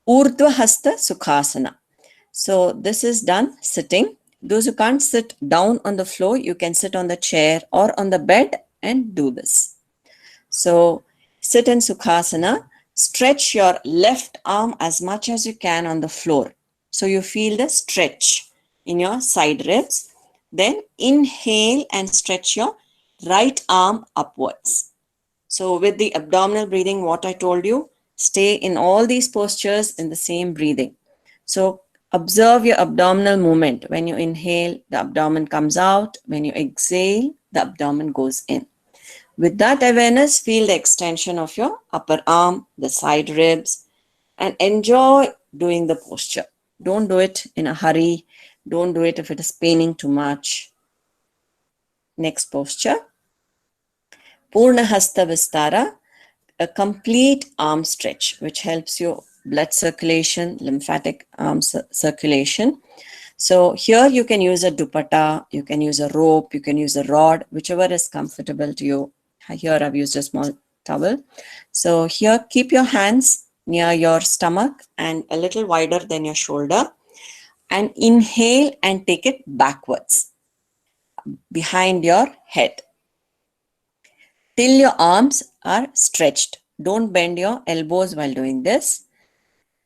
S4: Urdhva Hasta Sukhasana. So this is done sitting. Those who can't sit down on the floor, you can sit on the chair or on the bed and do this. So sit in Sukhasana, stretch your left arm as much as you can on the floor. So you feel the stretch in your side ribs. Then inhale and stretch your right arm upwards. So with the abdominal breathing, what I told you, stay in all these postures in the same breathing. So observe your abdominal movement. When you inhale, the abdomen comes out. When you exhale, the abdomen goes in. With that awareness, feel the extension of your upper arm, the side ribs, and enjoy doing the posture. Don't do it in a hurry. Don't do it if it is paining too much. Next posture, Purna Hasta Vistara, a complete arm stretch, which helps your blood circulation, lymphatic arm circulation. So here you can use a dupatta, you can use a rope, you can use a rod, whichever is comfortable to you. Here I've used a small towel. So here keep your hands near your stomach and a little wider than your shoulder, and inhale and take it backwards behind your head till your arms are stretched. Don't bend your elbows while doing this.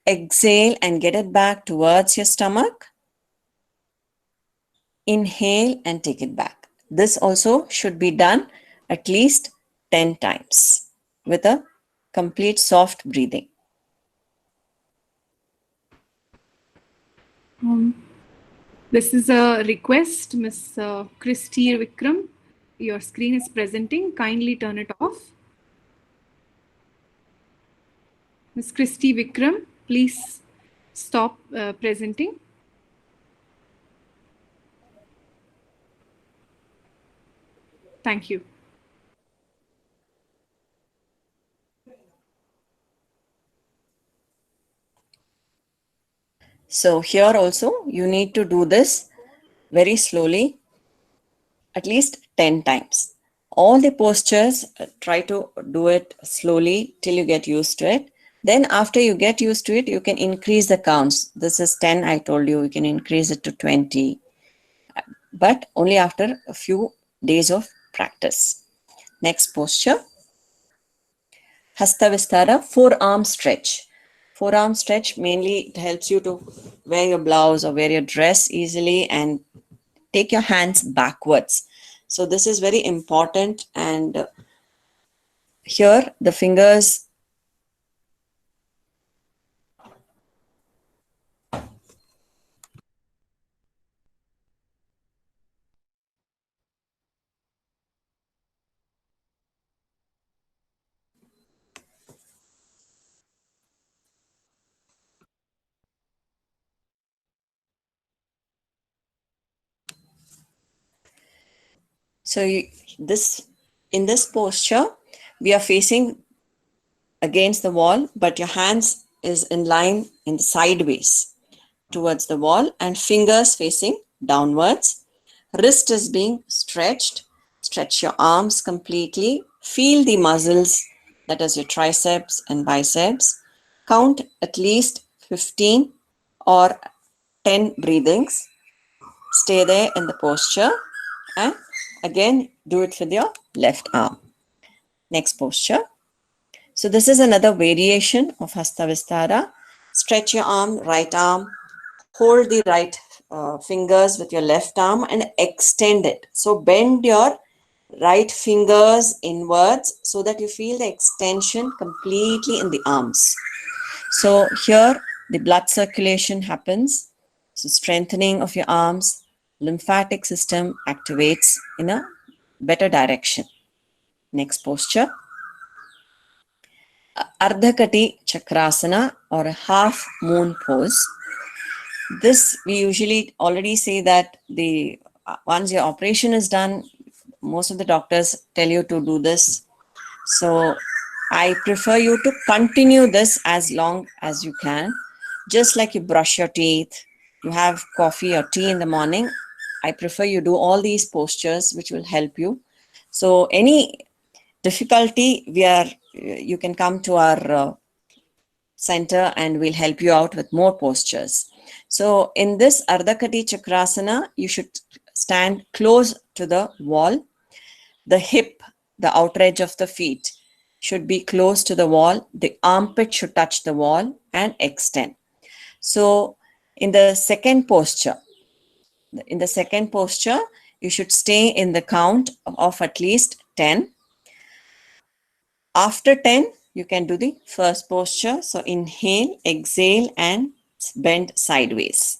S4: Exhale and get it back towards your stomach. Inhale and take it back. This also should be done at least 10 times with a complete soft breathing.
S1: This is a request, Miss Christy Vikram. Your screen is presenting. Kindly turn it off. Miss Christy Vikram, please stop presenting. Thank you.
S4: So here also you need to do this very slowly, at least 10 times. All the postures, try to do it slowly till you get used to it. Then after you get used to it, you can increase the counts. This is 10, I told you, you can increase it to 20, but only after a few days of practice. Next posture, Hasta Vistara, forearm stretch. Forearm stretch, mainly it helps you to wear your blouse or wear your dress easily and take your hands backwards. So this is very important, and here the fingers in this posture, we are facing against the wall, but your hands is in line sideways towards the wall and fingers facing downwards. wrist is being stretched. Stretch your arms completely. Feel the muscles, that is your triceps and biceps. Count at least 15 or 10 breathings. Stay there in the posture and again do it with your left arm. Next posture. So this is another variation of Hasta Vistara. Stretch your arm, right arm, hold the right fingers with your left arm and extend it. So bend your right fingers inwards so that you feel the extension completely in the arms. So here the blood circulation happens. So strengthening of your arms, lymphatic system activates in a better direction. Next posture. Ardhakati Chakrasana or a half moon pose. This we usually already say that the once your operation is done, most of the doctors tell you to do this. So I prefer you to continue this as long as you can. Just like you brush your teeth, you have coffee or tea in the morning, I prefer you do all these postures which will help you. So any difficulty, you can come to our center and we'll help you out with more postures. So in this Ardhakati Chakrasana, you should stand close to the wall. The hip, the outer edge of the feet should be close to the wall. The armpit should touch the wall and extend. So in the second posture, you should stay in the count of at least 10. After 10, you can do the first posture. So inhale, exhale, and bend sideways.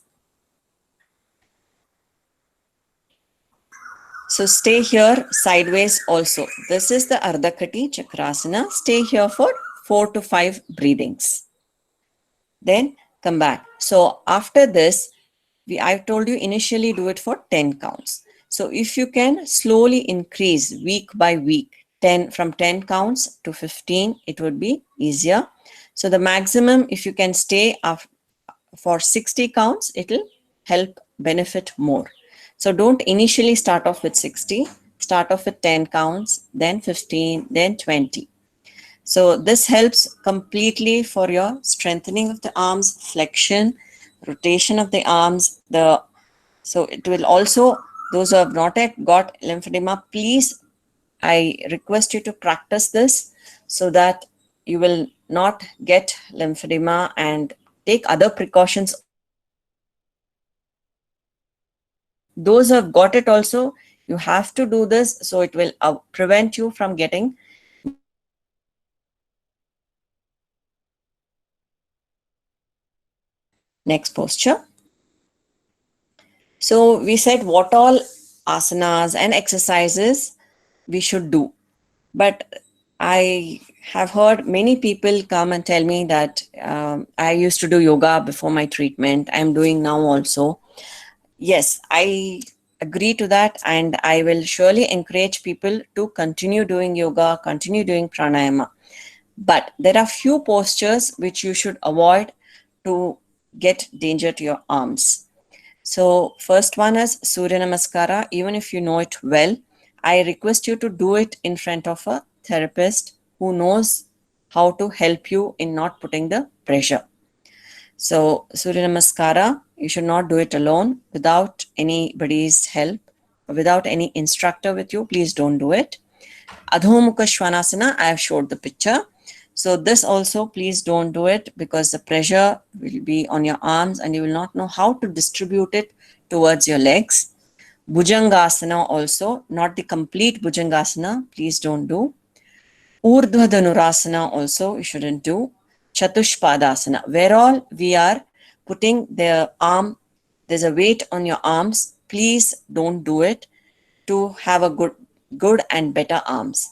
S4: So stay here sideways also. This is the Ardhakati Chakrasana. Stay here for 4 to 5 breathings. Then come back. So after this, I've told you initially do it for 10 counts. So if you can slowly increase week by week, from 10 counts to 15, it would be easier. So the maximum, if you can stay for 60 counts, it will help benefit more. So don't initially start off with 60, start off with 10 counts, then 15, then 20. So this helps completely for your strengthening of the arms, flexion, rotation of the arms. So it will also, those who have not yet got lymphedema, please, I request you to practice this so that you will not get lymphedema and take other precautions. Those who have got it also, you have to do this so it will prevent you from getting. Next posture. So we said what all asanas and exercises we should do. But I have heard many people come and tell me that I used to do yoga before my treatment. I'm doing now also. Yes, I agree to that, and I will surely encourage people to continue doing yoga, continue doing pranayama. But there are few postures which you should avoid to get danger to your arms. So first one is Surya Namaskara. Even if you know it well, I request you to do it in front of a therapist who knows how to help you in not putting the pressure. So Surya Namaskara, you should not do it alone without anybody's help, without any instructor with you. Please don't do it. Adho Mukha Svanasana, I have showed the picture. So this also, please don't do it because the pressure will be on your arms and you will not know how to distribute it towards your legs. Bhujangasana also, not the complete Bhujangasana, please don't do. Urdhva Dhanurasana also, you shouldn't do. Chatushpadasana, where all we are putting the arm, there's a weight on your arms, please don't do it to have a good and better arms.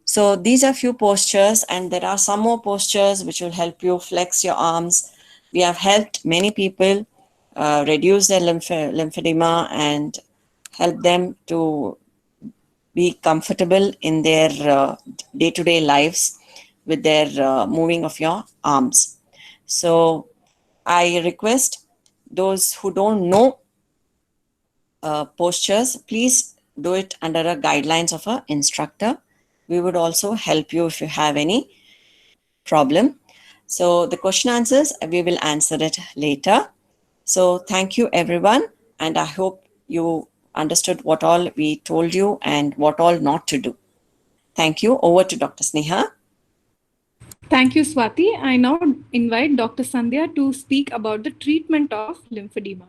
S4: So these are few postures, and there are some more postures which will help you flex your arms. We have helped many people reduce their lymphedema and help them to be comfortable in their day-to-day lives with their moving of your arms. So I request those who don't know postures, please do it under a guidelines of an instructor. We would also help you if you have any problem. So the question answers, we will answer it later. So thank you everyone, and I hope you understood what all we told you and what all not to do. Thank you. Over to Dr. Sneha.
S1: Thank you, Swati. I now invite Dr. Sandhya to speak about the treatment of lymphedema.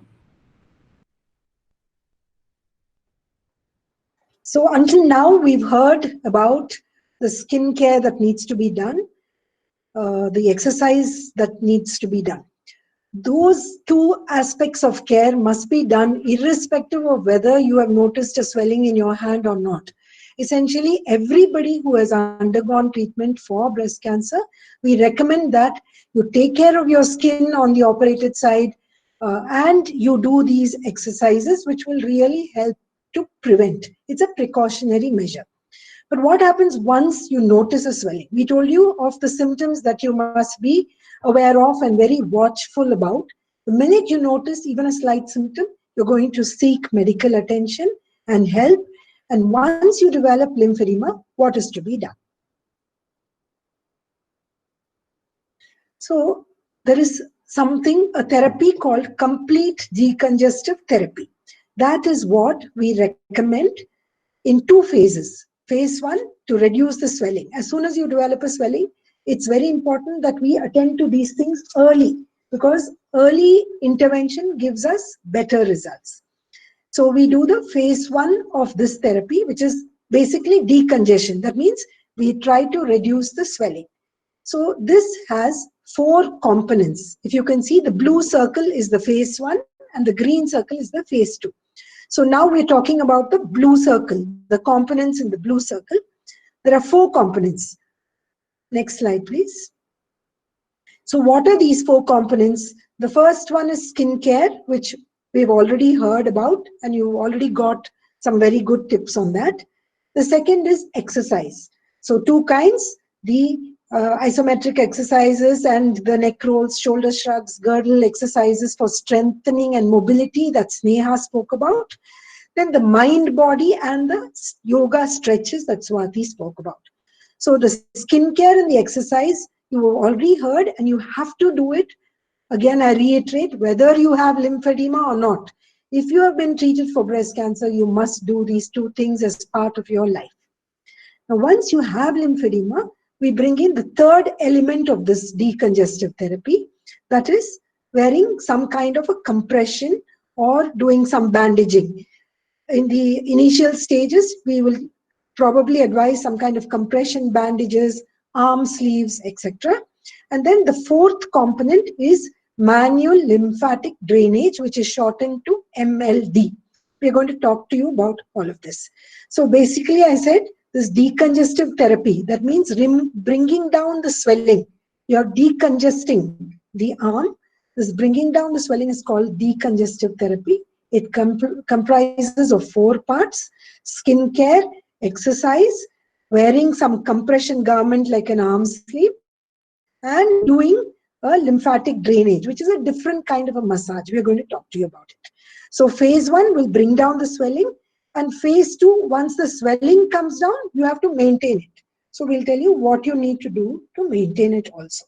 S2: So until now, we've heard about the skin care that needs to be done, the exercise that needs to be done. Those two aspects of care must be done irrespective of whether you have noticed a swelling in your hand or not. Essentially, everybody who has undergone treatment for breast cancer, we recommend that you take care of your skin on the operated side and you do these exercises, which will really help to prevent. It's a precautionary measure. But what happens once you notice a swelling? We told you of the symptoms that you must be aware of and very watchful about. The minute you notice even a slight symptom, you're going to seek medical attention and help. And once you develop lymphedema, what is to be done? So there is a therapy called complete decongestive therapy. That is what we recommend in two phases. Phase 1, to reduce the swelling. As soon as you develop a swelling, it's very important that we attend to these things early, because early intervention gives us better results. So we do the phase 1 of this therapy, which is basically decongestion. That means we try to reduce the swelling. So this has 4 components. If you can see, the blue circle is the phase 1 and the green circle is the phase 2. So now we're talking about the blue circle, the components in the blue circle. There are 4 components. Next slide, please. So what are these 4 components? The first one is skin care, which we've already heard about, and you already got some very good tips on that. The second is exercise. So 2 kinds, the isometric exercises and the neck rolls, shoulder shrugs, girdle exercises for strengthening and mobility that Sneha spoke about. Then the mind, body and the yoga stretches that Swati spoke about. So the skincare and the exercise you have already heard, and you have to do it. Again, I reiterate, whether you have lymphedema or not. If you have been treated for breast cancer, you must do these 2 things as part of your life. Now, once you have lymphedema, we bring in the third element of this decongestive therapy, that is wearing some kind of a compression or doing some bandaging. In the initial stages, we will probably advise some kind of compression bandages, arm sleeves, etc. And then the fourth component is manual lymphatic drainage, which is shortened to MLD. We're going to talk to you about all of this. So basically, I said this decongestive therapy, that means bringing down the swelling. You're decongesting the arm. This bringing down the swelling is called decongestive therapy. It comprises of 4 parts: skin care, exercise, wearing some compression garment like an arm sleeve, and doing a lymphatic drainage, which is a different kind of a massage. We're going to talk to you about it. So phase 1 will bring down the swelling, and phase 2, once the swelling comes down, you have to maintain it. So we'll tell you what you need to do to maintain it also.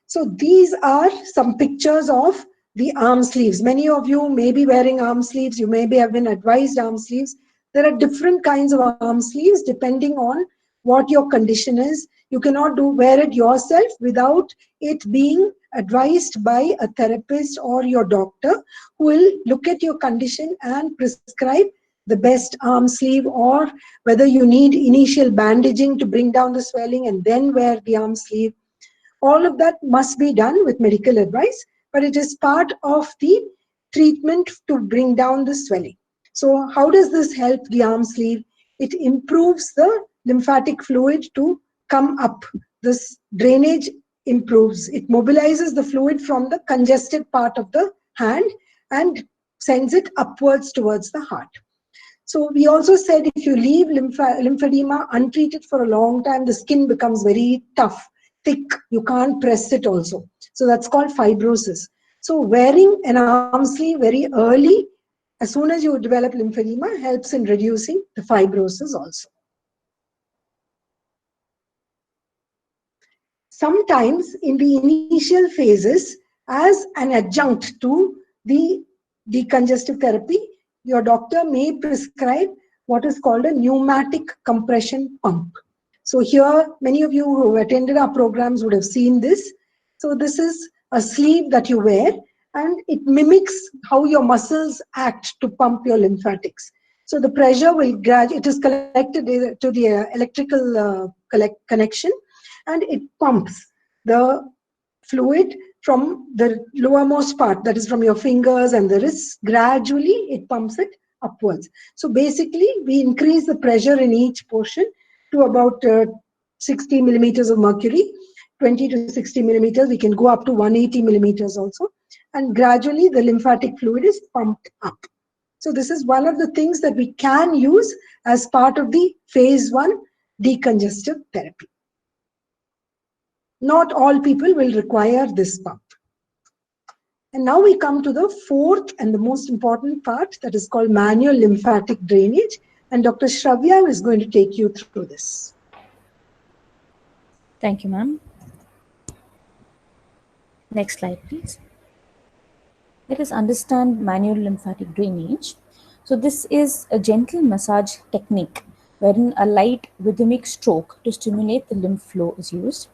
S2: So these are some pictures of the arm sleeves. Many of you may be wearing arm sleeves. You may have been advised arm sleeves. There are different kinds of arm sleeves depending on what your condition is. You cannot wear it yourself without it being advised by a therapist or your doctor, who will look at your condition and prescribe the best arm sleeve, or whether you need initial bandaging to bring down the swelling and then wear the arm sleeve. All of that must be done with medical advice, but it is part of the treatment to bring down the swelling. So how does this help the arm sleeve? It improves the lymphatic fluid to come up. This drainage improves. It mobilizes the fluid from the congested part of the hand and sends it upwards towards the heart. So we also said if you leave lymphedema untreated for a long time, the skin becomes very tough, thick. You can't press it also. So that's called fibrosis. So wearing an arm sleeve very early, as soon as you develop lymphedema, helps in reducing the fibrosis also. Sometimes in the initial phases, as an adjunct to the decongestive therapy, your doctor may prescribe what is called a pneumatic compression pump. So here, many of you who attended our programs would have seen this. So this is a sleeve that you wear, and it mimics how your muscles act to pump your lymphatics. So the pressure will gradually, it is connected to the electrical connection, and it pumps the fluid from the lowermost part, that is from your fingers and the wrists. Gradually, it pumps it upwards. So basically, we increase the pressure in each portion to about 60 millimeters of mercury, 20 to 60 millimeters. We can go up to 180 millimeters also. And gradually, the lymphatic fluid is pumped up. So this is one of the things that we can use as part of the phase 1 decongestive therapy. Not all people will require this pump. And now we come to the fourth and the most important part, that is called manual lymphatic drainage. And Dr. Shravya is going to take you through this.
S3: Thank you, ma'am. Next slide, please. Let us understand manual lymphatic drainage. So this is a gentle massage technique wherein a light rhythmic stroke to stimulate the lymph flow is used.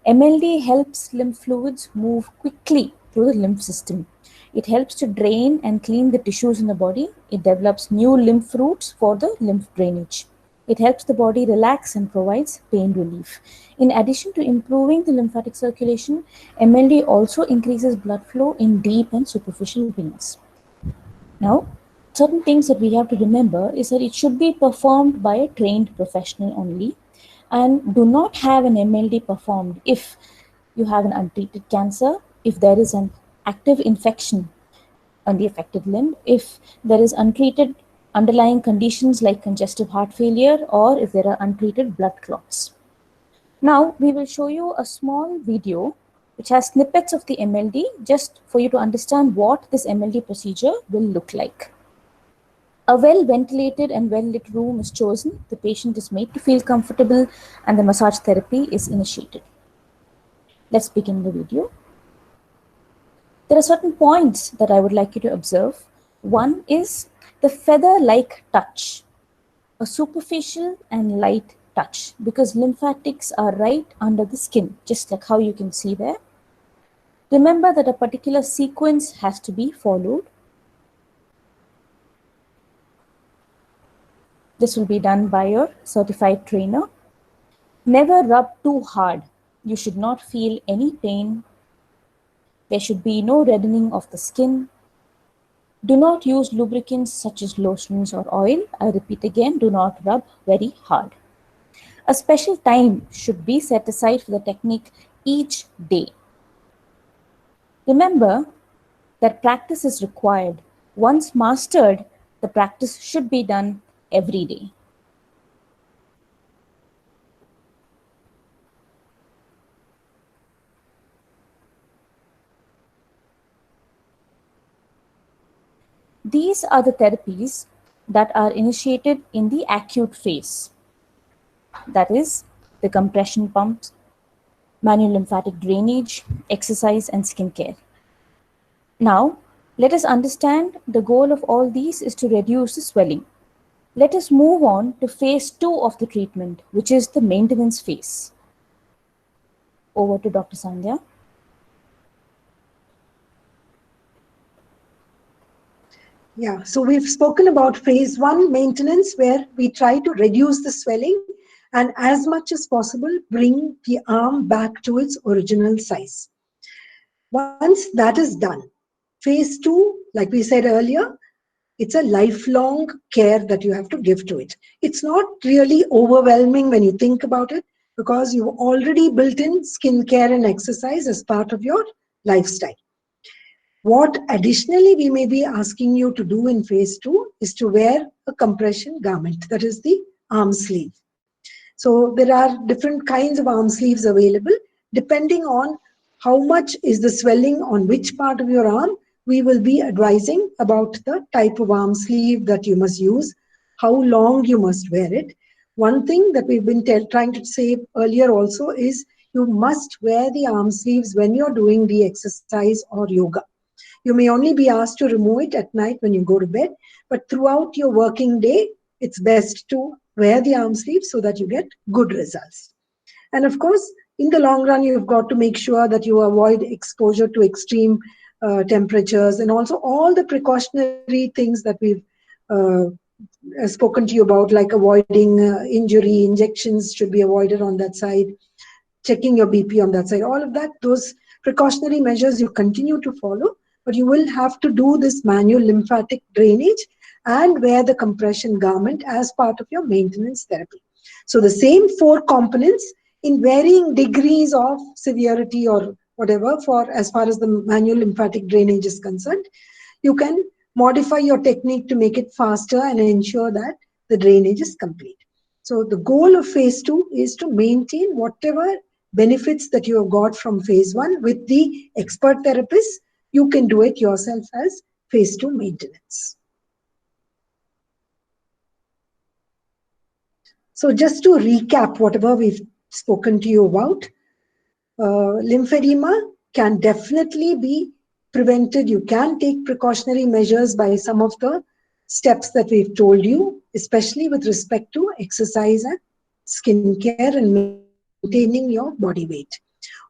S3: MLD helps lymph fluids move quickly through the lymph system. It helps to drain and clean the tissues in the body. It develops new lymph routes for the lymph drainage. It helps the body relax and provides pain relief. In addition to improving the lymphatic circulation, MLD also increases blood flow in deep and superficial veins. Now, certain things that we have to remember is that it should be performed by a trained professional only, and do not have an MLD performed if you have an untreated cancer, if there is an active infection on the affected limb, if there is untreated underlying conditions like congestive heart failure, or if there are untreated blood clots. Now, we will show you a small video which has snippets of the MLD just for you to understand what this MLD procedure will look like. A well-ventilated and well-lit room is chosen, the patient is made to feel comfortable, and the massage therapy is initiated. Let's begin the video. There are certain points that I would like you to observe. One is the feather-like touch, a superficial and light touch, because lymphatics are right under the skin, just like how you can see there. Remember that a particular sequence has to be followed. This will be done by your certified trainer. Never rub too hard. You should not feel any pain. There should be no reddening of the skin. Do not use lubricants such as lotions or oil. I repeat again, do not rub very hard. A special time should be set aside for the technique each day. Remember that practice is required. Once mastered, the practice should be done every day. These are the therapies that are initiated in the acute phase. That is the compression pumps, manual lymphatic drainage, exercise, and skincare. Now, let us understand the goal of all these is to reduce the swelling. Let us move on to phase 2 of the treatment, which is the maintenance phase. Over to Dr. Sandhya.
S2: Yeah, so we've spoken about phase 1 maintenance, where we try to reduce the swelling and as much as possible bring the arm back to its original size. Once that is done, phase 2, like we said earlier, it's a lifelong care that you have to give to it. It's not really overwhelming when you think about it, because you've already built in skincare and exercise as part of your lifestyle. What additionally we may be asking you to do in phase 2 is to wear a compression garment, that is the arm sleeve. So there are different kinds of arm sleeves available depending on how much is the swelling on which part of your arm. We will be advising about the type of arm sleeve that you must use, how long you must wear it. One thing that we've been trying to say earlier also is you must wear the arm sleeves when you're doing the exercise or yoga. You may only be asked to remove it at night when you go to bed, but throughout your working day, it's best to wear the arm sleeves so that you get good results. And of course, in the long run, you've got to make sure that you avoid exposure to extreme temperatures, and also all the precautionary things that we've uh, spoken to you about, like avoiding injury, injections should be avoided on that side, checking your BP on that side, all of that, those precautionary measures you continue to follow, but you will have to do this manual lymphatic drainage and wear the compression garment as part of your maintenance therapy. So the same 4 components in varying degrees of severity or whatever, for as far as the manual lymphatic drainage is concerned, you can modify your technique to make it faster and ensure that the drainage is complete. So the goal of phase 2 is to maintain whatever benefits that you have got from phase 1 with the expert therapists. You can do it yourself as phase 2 maintenance. So just to recap whatever we've spoken to you about, lymphedema can definitely be prevented. You can take precautionary measures by some of the steps that we've told you, especially with respect to exercise and skincare and maintaining your body weight.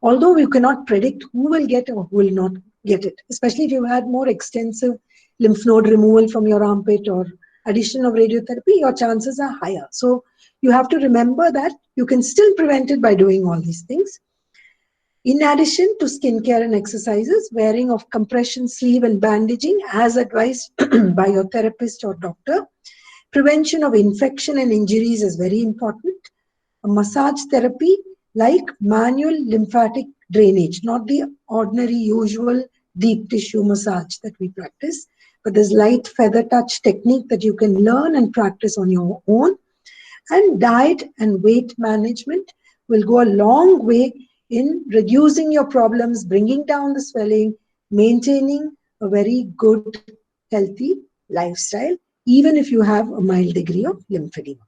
S2: Although we cannot predict who will get or who will not get it, especially if you had more extensive lymph node removal from your armpit or addition of radiotherapy, your chances are higher. So you have to remember that you can still prevent it by doing all these things. In addition to skincare and exercises, wearing of compression sleeve and bandaging as advised by your therapist or doctor. Prevention of infection and injuries is very important. A massage therapy like manual lymphatic drainage, not the ordinary usual deep tissue massage that we practice, but this light feather touch technique that you can learn and practice on your own. And diet and weight management will go a long way in reducing your problems, bringing down the swelling, maintaining a very good, healthy lifestyle, even if you have a mild degree of lymphedema.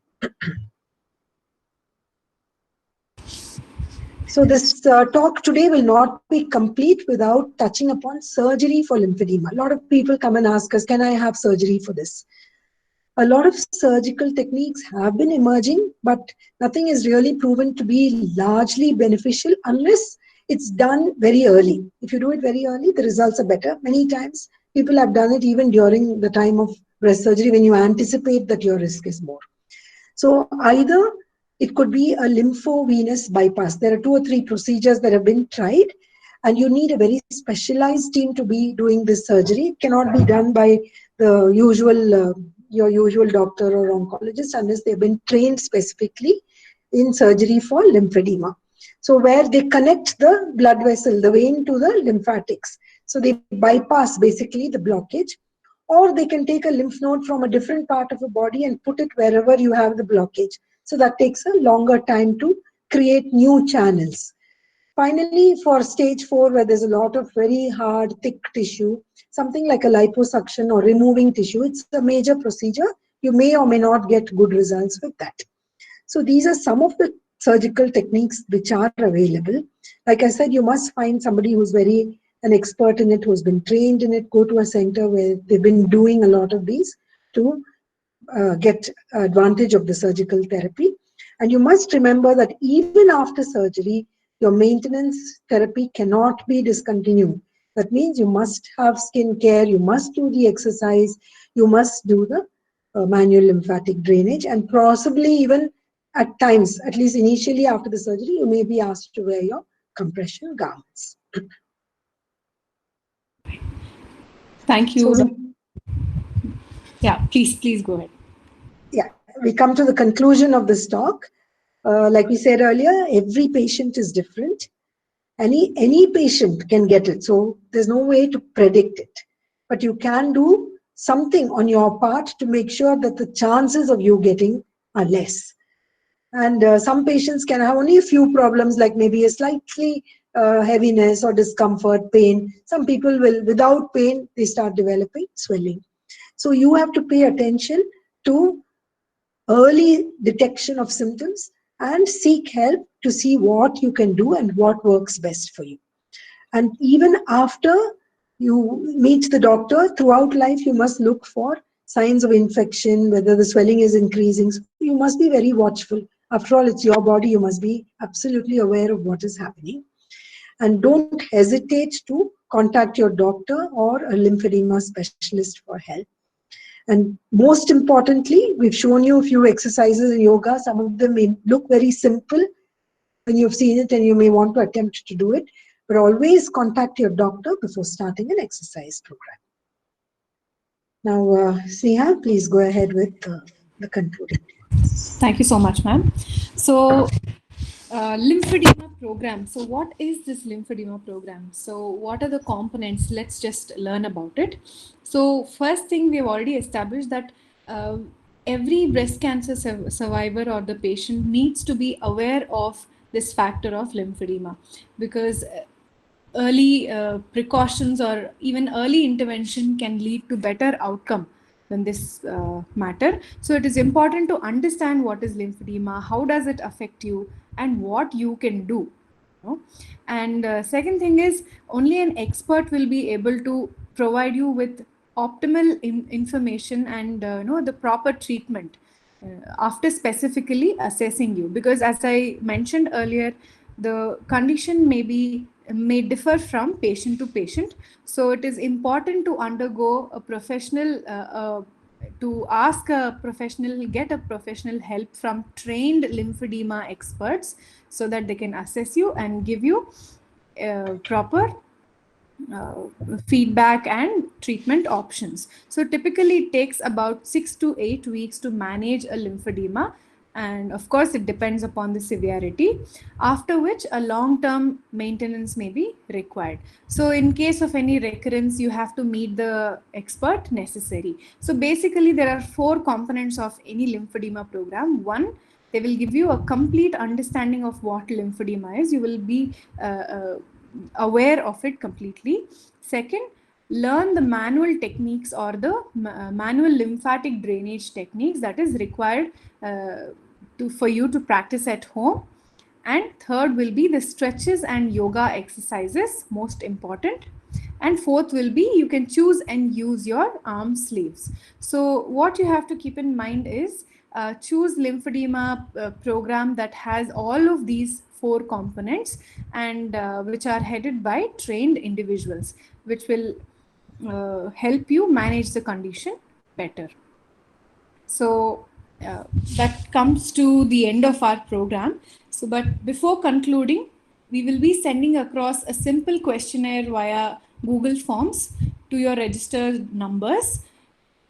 S2: So this talk today will not be complete without touching upon surgery for lymphedema. A lot of people come and ask us, can I have surgery for this? A lot of surgical techniques have been emerging, but nothing is really proven to be largely beneficial unless it's done very early. If you do it very early, the results are better. Many times, people have done it even during the time of breast surgery when you anticipate that your risk is more. So either it could be a lymphovenous bypass. There are 2 or 3 procedures that have been tried, and you need a very specialized team to be doing this surgery. It cannot be done by the usual your usual doctor or oncologist unless they've been trained specifically in surgery for lymphedema. So where they connect the blood vessel, the vein, to the lymphatics. So they bypass basically the blockage, or they can take a lymph node from a different part of the body and put it wherever you have the blockage. So that takes a longer time to create new channels. Finally, for stage 4, where there's a lot of very hard, thick tissue, something like a liposuction or removing tissue, it's a major procedure. You may or may not get good results with that. So these are some of the surgical techniques which are available. Like I said, you must find somebody who's an expert in it, who's been trained in it, go to a center where they've been doing a lot of these to get advantage of the surgical therapy. And you must remember that even after surgery, your maintenance therapy cannot be discontinued. That means you must have skin care, you must do the exercise, you must do the manual lymphatic drainage, and possibly even at times, at least initially after the surgery, you may be asked to wear your compression garments.
S1: Thank you.
S2: So
S1: yeah, please go ahead.
S2: Yeah, we come to the conclusion of this talk. Like we said earlier, every patient is different. Any patient can get it, so there's no way to predict it. But you can do something on your part to make sure that the chances of you getting are less. And some patients can have only a few problems, like maybe a slightly heaviness or discomfort, pain. Some people will, without pain, they start developing swelling. So you have to pay attention to early detection of symptoms and seek help to see what you can do and what works best for you. And even after you meet the doctor, throughout life, you must look for signs of infection, whether the swelling is increasing. So you must be very watchful. After all, it's your body. You must be absolutely aware of what is happening. And don't hesitate to contact your doctor or a lymphedema specialist for help. And most importantly, we've shown you a few exercises in yoga. Some of them may look very simple when you've seen it and you may want to attempt to do it, but always contact your doctor before starting an exercise program. Now, Sneha, please go ahead with the concluding.
S1: Thank you so much, ma'am. So, lymphedema program. So, what is this lymphedema program? So, what are the components? Let's just learn about it. So, first thing, we have already established that every breast cancer survivor or the patient needs to be aware of this factor of lymphedema, because early precautions or even early intervention can lead to better outcome than this matter. So it is important to understand what is lymphedema, how does it affect you, and what you can do. And second thing is, only an expert will be able to provide you with optimal information and the proper treatment after specifically assessing you, because as I mentioned earlier, the condition may differ from patient to patient. So it is important to undergo a professional to ask a professional, get a professional help from trained lymphedema experts, so that they can assess you and give you proper feedback and treatment options. So typically it takes about 6 to 8 weeks to manage a lymphedema, and of course it depends upon the severity, after which a long-term maintenance may be required. So in case of any recurrence, you have to meet the expert necessary. So basically there are 4 components of any lymphedema program. One, they will give you a complete understanding of what lymphedema is. You will be aware of it completely. Second, learn the manual techniques or the manual lymphatic drainage techniques that is required for you to practice at home. And third will be the stretches and yoga exercises, most important. And fourth will be, you can choose and use your arm sleeves. So what you have to keep in mind is choose lymphedema program that has all of these 4 components, and which are headed by trained individuals, which will help you manage the condition better. So that comes to the end of our program. So, but before concluding, we will be sending across a simple questionnaire via Google Forms to your registered numbers.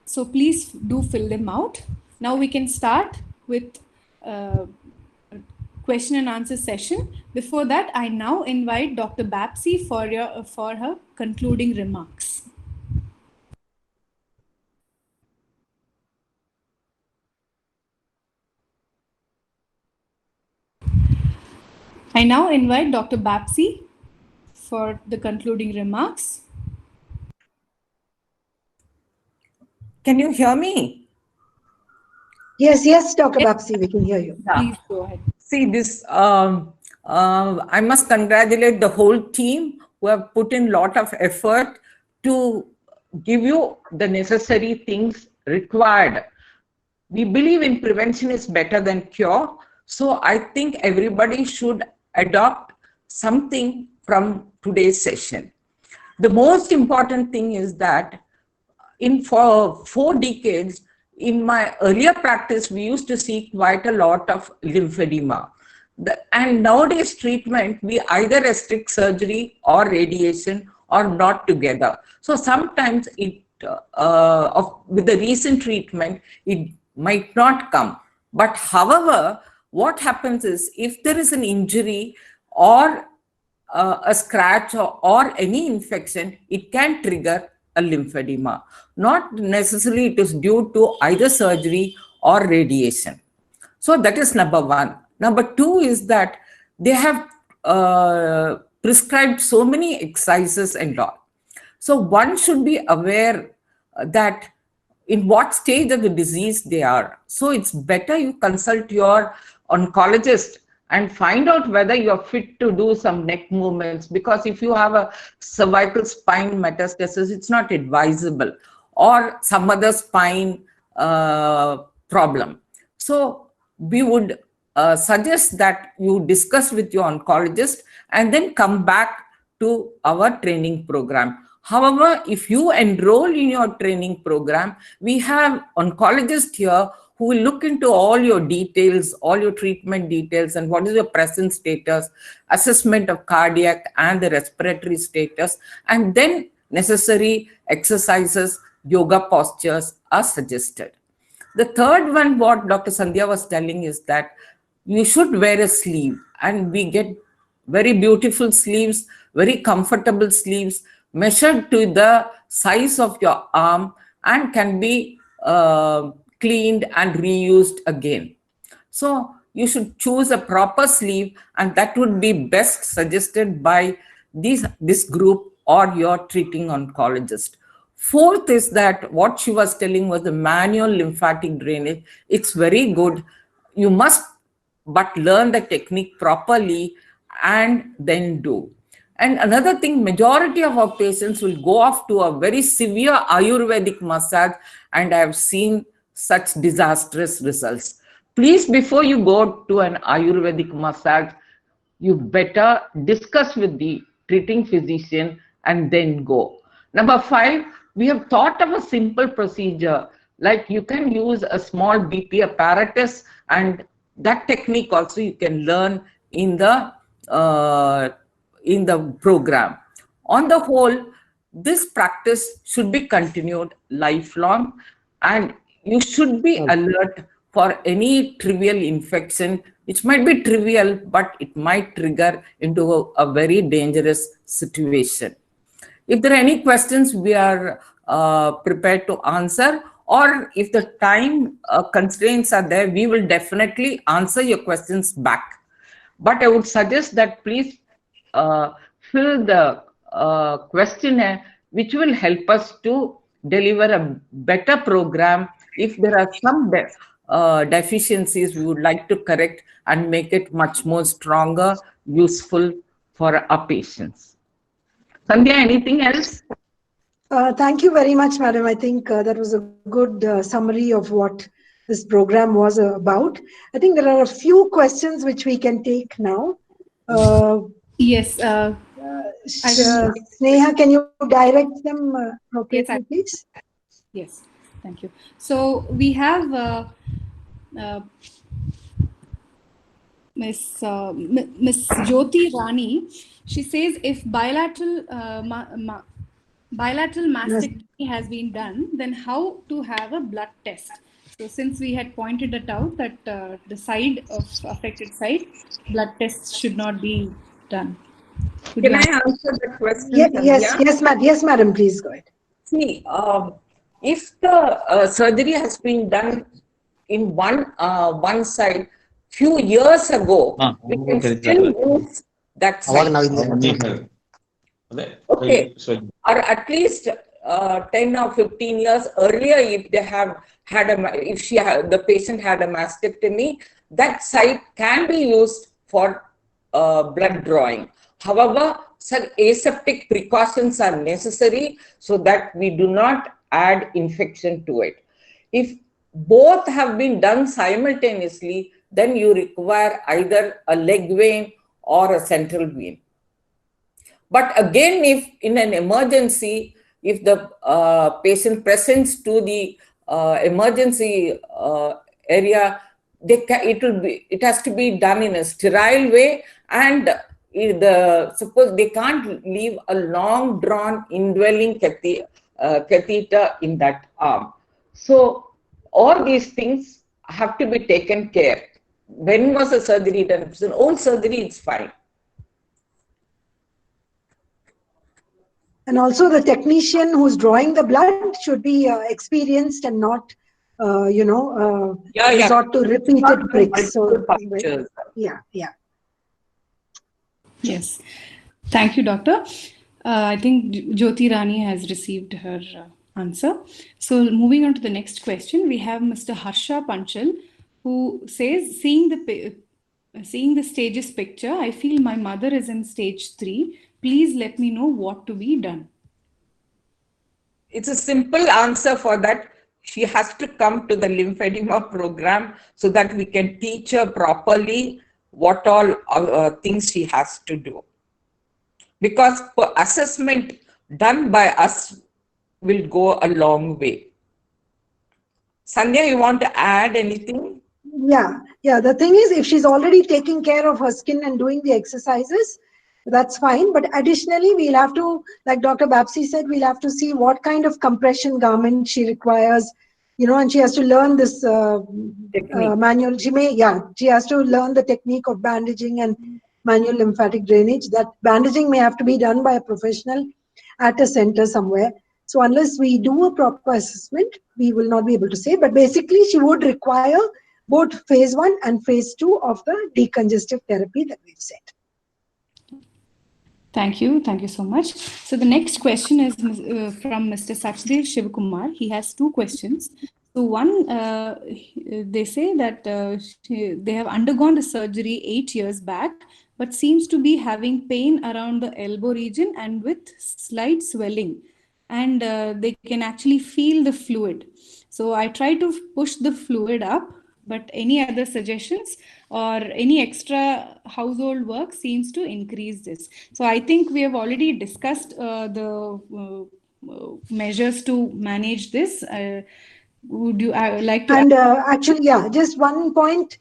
S1: So please do fill them out. Now we can start with question and answer session. Before that, I now invite Dr. Bapsy for her concluding remarks. I now invite Dr. Bapsy for the concluding remarks.
S5: Can you hear me?
S2: Yes, Dr. Bapsy, we can hear you.
S1: Please go ahead.
S5: See, this, I must congratulate the whole team who have put in a lot of effort to give you the necessary things required. We believe in prevention is better than cure. So I think everybody should adopt something from today's session. The most important thing is that for 4 decades, in my earlier practice, we used to see quite a lot of lymphedema. And nowadays treatment, we either restrict surgery or radiation or not together. So sometimes it, with the recent treatment, it might not come. But however, what happens is, if there is an injury or a scratch or any infection, it can trigger a lymphedema. Not necessarily it is due to either surgery or radiation. So that is number 1. Number 2 is that they have prescribed so many exercises and all. So one should be aware that in what stage of the disease they are. So it's better you consult your oncologist and find out whether you're fit to do some neck movements, because if you have a cervical spine metastasis, it's not advisable, or some other spine problem. So we would suggest that you discuss with your oncologist and then come back to our training program. However, if you enroll in your training program, we have oncologists here who will look into all your details, all your treatment details, and what is your present status, assessment of cardiac and the respiratory status, and then necessary exercises, yoga postures are suggested. The third one, what Dr. Sandhya was telling, is that you should wear a sleeve, and we get very beautiful sleeves, very comfortable sleeves, measured to the size of your arm and can be cleaned and reused again. So you should choose a proper sleeve, and that would be best suggested by this group or your treating oncologist. Fourth is that what she was telling was the manual lymphatic drainage. It's very good. You must but learn the technique properly and then do. And another thing, majority of our patients will go off to a very severe Ayurvedic massage, and I have seen such disastrous results. Please, before you go to an Ayurvedic massage, you better discuss with the treating physician and then go. Number 5, we have thought of a simple procedure, like you can use a small BP apparatus, and that technique also you can learn in the program. On the whole, this practice should be continued lifelong, and you should be alert for any trivial infection, which might be trivial, but it might trigger into a very dangerous situation. If there are any questions, we are prepared to answer, or if the time constraints are there, we will definitely answer your questions back. But I would suggest that please fill the questionnaire, which will help us to deliver a better program. If there are some deficiencies, we would like to correct and make it much more stronger, useful for our patients. Sandhya, anything else?
S2: Thank you very much, madam. I think that was a good summary of what this program was about. I think there are a few questions which we can take now.
S1: Yes.
S2: Sneha, can you direct them appropriately, please?
S1: Yes, thank you. So we have Miss Jyoti Rani. She says, if bilateral mastectomy has been done, then how to have a blood test? So since we had pointed it out that the side of affected side, blood tests should not be done.
S5: Can I answer the question?
S2: Yes, madam, please go ahead.
S5: See, if the surgery has been done in one side few years ago, we can still use that side. Okay, or at least 10 or 15 years earlier, if they have had the patient had a mastectomy, that site can be used for blood drawing. However, aseptic precautions are necessary so that we do not add infection to it. If both have been done simultaneously, then you require either a leg vein or a central vein. But again, if in an emergency, if the patient presents to the emergency area, it has to be done in a sterile way, and suppose they can't leave a long drawn indwelling catheter in that arm. So all these things have to be taken care. When was the surgery done? If it's an old surgery, it's fine.
S2: And also the technician who's drawing the blood should be experienced and not, resort to repeated pricks. So,
S1: Yes. Thank you, Doctor. I think Jyoti Rani has received her answer. So, moving on to the next question, we have Mr. Harsha Panchal, who says, seeing the stages picture, I feel my mother is in stage 3. Please let me know what to be done.
S5: It's a simple answer for that. She has to come to the lymphedema program so that we can teach her properly what all things she has to do. Because assessment done by us will go a long way. Sandhya, you want to add anything?
S2: Yeah. The thing is, if she's already taking care of her skin and doing the exercises, that's fine. But additionally, we'll have to, like Dr. Bapsy said, we'll have to see what kind of compression garment she requires, and she has to learn this manual. She has to learn the technique of bandaging and manual lymphatic drainage. That bandaging may have to be done by a professional at a center somewhere. So unless we do a proper assessment, we will not be able to say. But basically, she would require both phase 1 and phase 2 of the decongestive therapy that we've said.
S1: Thank you so much. So the next question is from Mr. Sachdev Shivakumar. He has 2 questions. So one, they say that they have undergone the surgery 8 years back, but seems to be having pain around the elbow region and with slight swelling. And they can actually feel the fluid. So I try to push the fluid up, but any other suggestions or any extra household work seems to increase this. So I think we have already discussed the measures to manage this. Would you like to?
S2: And actually, just one point,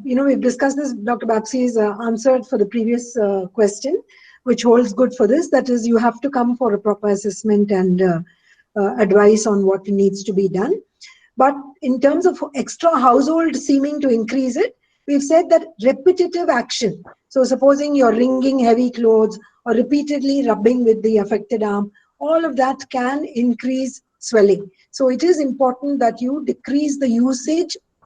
S2: we've discussed this, Dr. Bapsy has answered for the previous question, which holds good for this. That is, you have to come for a proper assessment and advice on what needs to be done. But in terms of extra household seeming to increase it, we've said that repetitive action. So supposing you're wringing heavy clothes or repeatedly rubbing with the affected arm, all of that can increase swelling. So it is important that you decrease the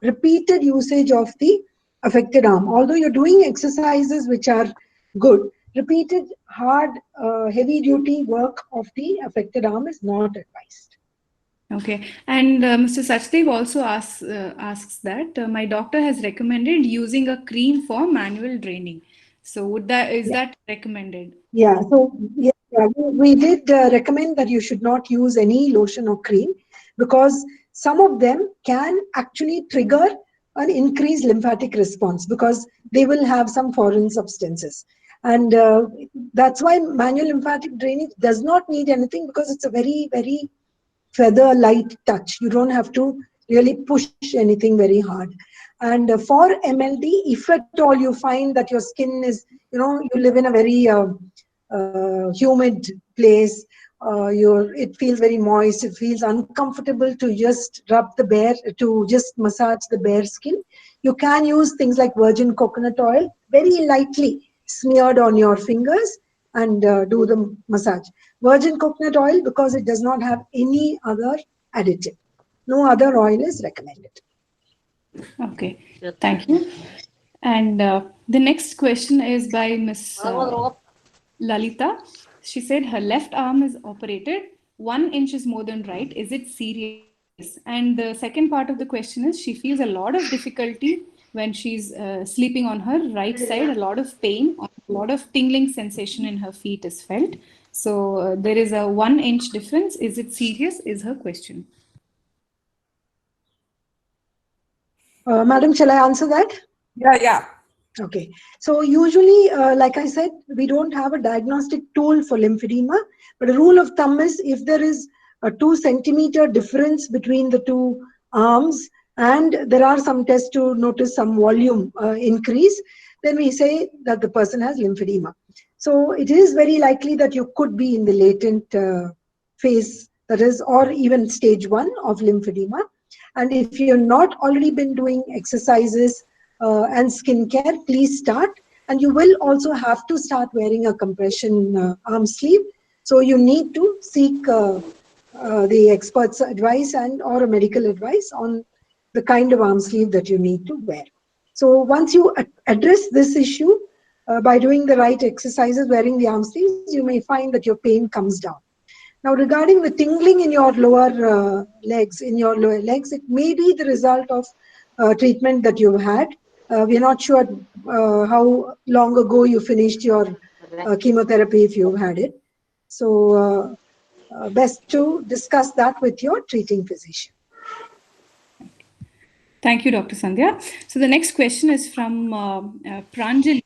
S2: repeated usage of the affected arm. Although you're doing exercises which are good, repeated hard, heavy duty work of the affected arm is not advised.
S1: Okay, and Mr. Sachdev also asks that my doctor has recommended using a cream for manual draining. So is that recommended?
S2: Yeah, so we did recommend that you should not use any lotion or cream because some of them can actually trigger an increased lymphatic response because they will have some foreign substances. And that's why manual lymphatic drainage does not need anything because it's a very, very feather light touch. You don't have to really push anything very hard. And for MLD, if at all you find that your skin is, you live in a very humid place, it feels very moist, it feels uncomfortable to just just massage the bare skin, you can use things like virgin coconut oil, very lightly smeared on your fingers and do the massage. Virgin coconut oil because it does not have any other additive. No other oil is recommended.
S1: Okay, thank you. And the next question is by Miss Lalita. She said her left arm is operated. 1 inch is more than right. Is it serious? And the second part of the question is she feels a lot of difficulty when she's sleeping on her right side, a lot of pain, a lot of tingling sensation in her feet is felt. So there is a 1 inch difference. Is it serious? Is her question.
S2: Madam, shall I answer that?
S5: Yeah.
S2: Okay. So usually, like I said, we don't have a diagnostic tool for lymphedema, but a rule of thumb is if there is a 2 centimeter difference between the 2 arms and there are some tests to notice some volume increase, then we say that the person has lymphedema. So it is very likely that you could be in the latent phase, that is, or even stage 1 of lymphedema. And if you've not already been doing exercises and skincare, please start. And you will also have to start wearing a compression arm sleeve. So you need to seek the expert's advice or a medical advice on the kind of arm sleeve that you need to wear. So once you address this issue, by doing the right exercises, wearing the arm sleeves, you may find that your pain comes down. Now, regarding the tingling in your lower legs, it may be the result of treatment that you've had. We are not sure how long ago you finished your chemotherapy if you've had it. So, best to discuss that with your treating physician.
S1: Thank you, Dr. Sandhya. So the next question is from Pranjali.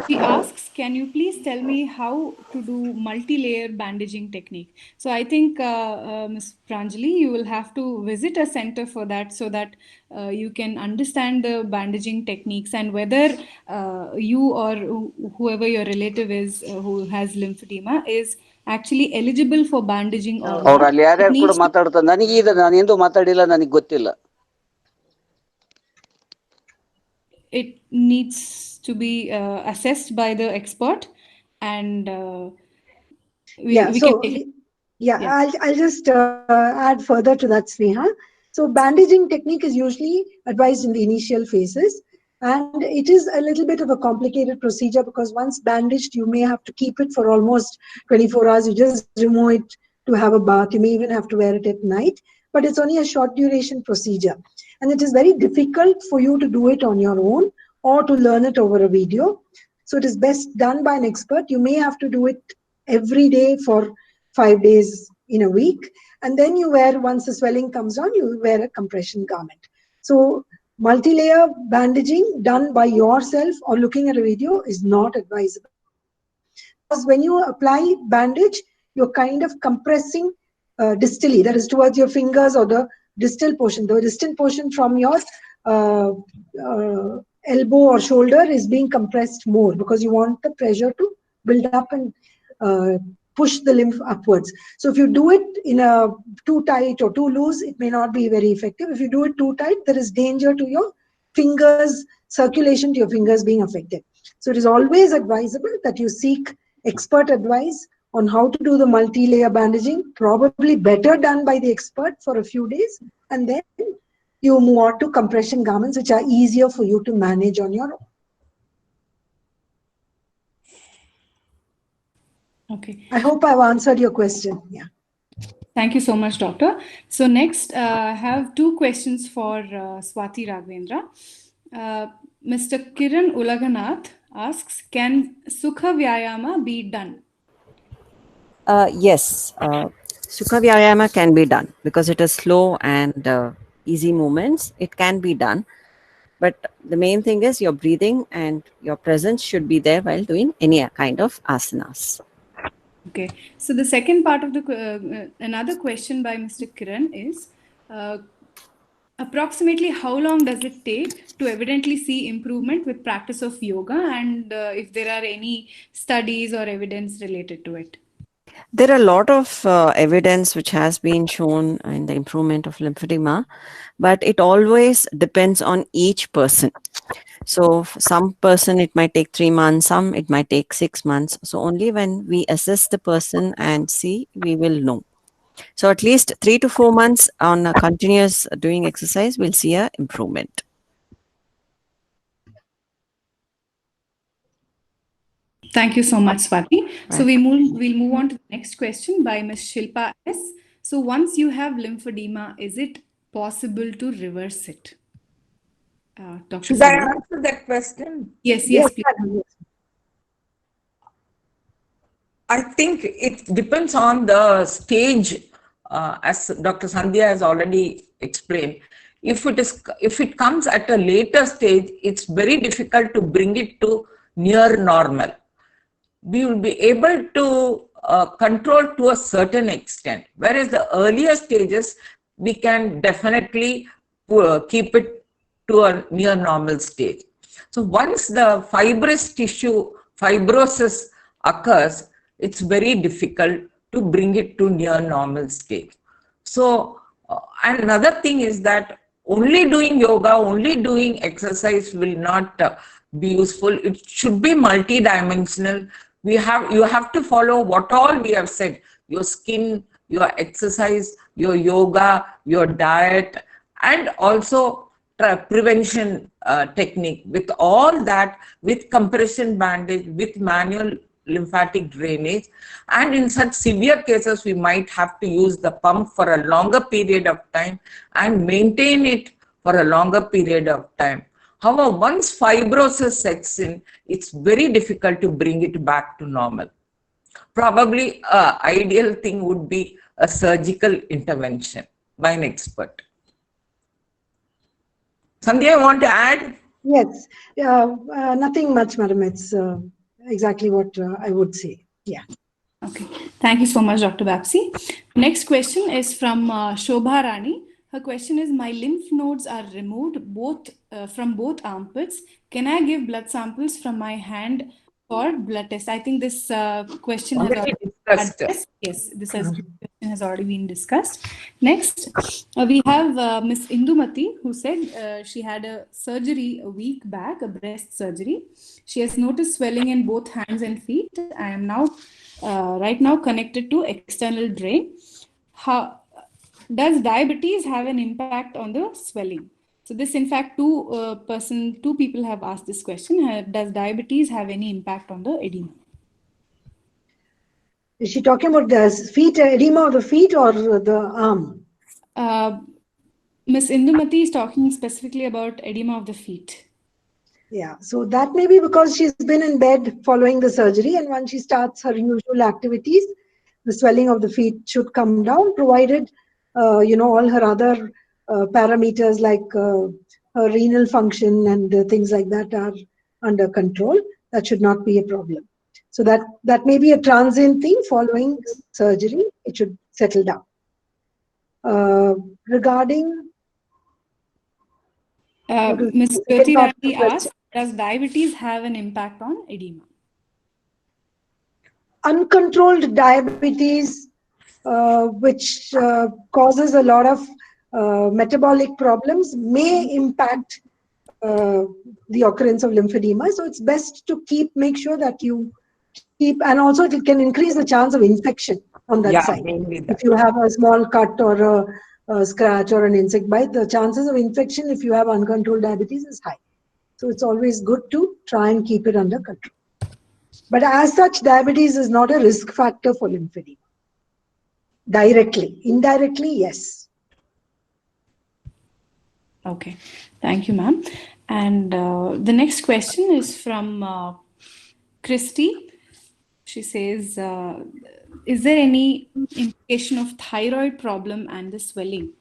S1: She asks, can you please tell me how to do multi-layer bandaging technique? So I think, Ms. Pranjali, you will have to visit a center for that so that you can understand the bandaging techniques and whether you or whoever your relative is who has lymphedema is actually eligible for bandaging or not. It needs to be assessed by the expert, and we can take it.
S2: Yeah. I'll just add further to that, Sneha. So bandaging technique is usually advised in the initial phases, and it is a little bit of a complicated procedure because once bandaged, you may have to keep it for almost 24 hours. You just remove it to have a bath. You may even have to wear it at night, but it's only a short duration procedure. And it is very difficult for you to do it on your own or to learn it over a video. So it is best done by an expert. You may have to do it every day for 5 days in a week. And then you wear, once the swelling comes on, you wear a compression garment. So multi-layer bandaging done by yourself or looking at a video is not advisable. Because when you apply bandage, you're kind of compressing distally, that is towards your fingers or the distal portion. The distant portion from your elbow or shoulder is being compressed more because you want the pressure to build up and push the lymph upwards. So if you do it in a too tight or too loose, it may not be very effective. If you do it too tight, there is danger to your fingers, circulation to your fingers being affected. So it is always advisable that you seek expert advice on how to do the multi-layer bandaging, probably better done by the expert for a few days, and then you move on to compression garments, which are easier for you to manage on your own.
S1: Okay.
S2: I hope I've answered your question. Yeah.
S1: Thank you so much, Doctor. So next, I have two questions for Swati Raghavendra. Mr. Kiran Ulaganath asks, can Sukha Vyayama be done?
S4: Yes, Sukha Vyayama can be done because it is slow and easy movements. It can be done. But the main thing is your breathing and your presence should be there while doing any kind of asanas.
S1: Okay. So the second part of the another question by Mr. Kiran is approximately how long does it take to evidently see improvement with practice of yoga, and if there are any studies or evidence related to it?
S4: There are a lot of evidence which has been shown in the improvement of lymphedema, but it always depends on each person. So for some person it might take 3 months, some it might take 6 months. So only when we assess the person and see, we will know. So at least 3 to 4 months on a continuous doing exercise, we'll see a improvement.
S1: Thank you so much, Swati. So we'll move on to the next question by Ms. Shilpa S. So once you have lymphedema, is it possible to reverse it? Dr.
S5: Should I
S1: Sandhya?
S5: answer that question?
S1: Yes, please.
S5: I think it depends on the stage, as Dr. Sandhya has already explained. If it comes at a later stage, it's very difficult to bring it to near normal. We will be able to control to a certain extent, whereas the earlier stages, we can definitely keep it to a near normal stage. So once the fibrous tissue fibrosis occurs, it's very difficult to bring it to near normal stage. So, and another thing is that only doing yoga, only doing exercise will not be useful. It should be multidimensional. You have to follow what all we have said: your skin, your exercise, your yoga, your diet, and also prevention technique. With all that, with compression bandage, with manual lymphatic drainage, and in such severe cases, we might have to use the pump for a longer period of time and maintain it for a longer period of time. However, once fibrosis sets in, it's very difficult to bring it back to normal. Probably an ideal thing would be a surgical intervention by an expert. Sandhya, you want to add?
S2: Yes, nothing much, madam. It's exactly what I would say. Yeah.
S1: Okay. Thank you so much, Dr. Bapsy. Next question is from Shobha Rani. Her question is, my lymph nodes are removed from both armpits. Can I give blood samples from my hand for blood test? I think this question has already been addressed. Yes, question has already been discussed. Next, we have Miss Indumati, who said she had a surgery a week back, a breast surgery. She has noticed swelling in both hands and feet. I am now right now connected to external drain. How does diabetes have an impact on the swelling? So this, in fact, two people have asked this question. Does diabetes have any impact on the edema?
S2: Is she talking about the feet, edema of the feet or the arm?
S1: Miss Indumati is talking specifically about edema of the feet.
S2: Yeah, so that may be because she's been in bed following the surgery, and once she starts her usual activities, the swelling of the feet should come down, provided all her other parameters like her renal function and things like that are under control. That should not be a problem. So that may be a transient thing following surgery. It should settle down. Regarding
S1: Ms. Swati Rani asked, does diabetes have an impact on edema?
S2: Uncontrolled diabetes, which causes a lot of metabolic problems, may impact the occurrence of lymphedema. So it's best to make sure that you keep, and also it can increase the chance of infection on that side. If you have a small cut or a scratch or an insect bite, the chances of infection if you have uncontrolled diabetes is high. So it's always good to try and keep it under control. But as such, diabetes is not a risk factor for lymphedema. Directly. Indirectly, yes.
S1: Okay. Thank you, ma'am. And the next question is from Christy. She says, is there any implication of thyroid problem and the swelling?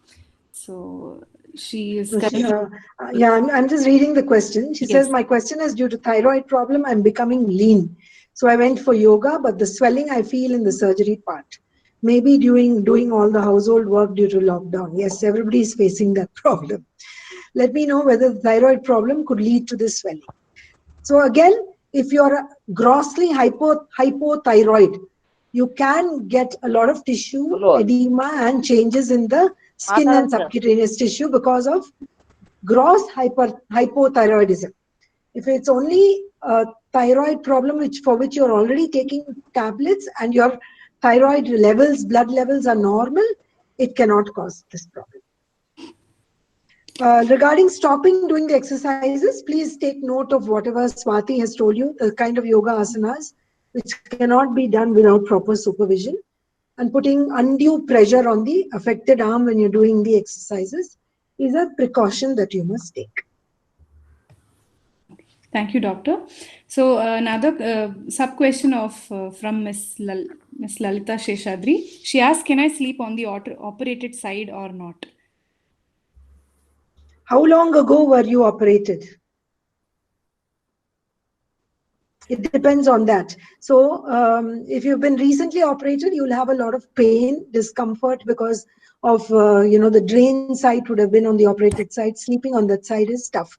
S1: So she is...
S2: I'm just reading the question. She says, my question is due to thyroid problem, I'm becoming lean. So I went for yoga, but the swelling I feel in the surgery part. Maybe doing all the household work due to lockdown. Yes, everybody is facing that problem. Let me know whether the thyroid problem could lead to this swelling. So again, if you're grossly hypothyroid, you can get a lot of tissue edema and changes in the skin and subcutaneous tissue because of gross hypothyroidism. If it's only a thyroid problem for which you're already taking tablets and your thyroid levels, blood levels are normal, it cannot cause this problem. Regarding stopping doing the exercises, please take note of whatever Swati has told you, the kind of yoga asanas which cannot be done without proper supervision, and putting undue pressure on the affected arm when you're doing the exercises is a precaution that you must take.
S1: Thank you, doctor. So another sub-question from Miss Lalita Sheshadri. She asked, can I sleep on the operated side or not?
S2: How long ago were you operated? It depends on that. So if you've been recently operated, you'll have a lot of pain, discomfort because of, the drain site would have been on the operated side. Sleeping on that side is tough.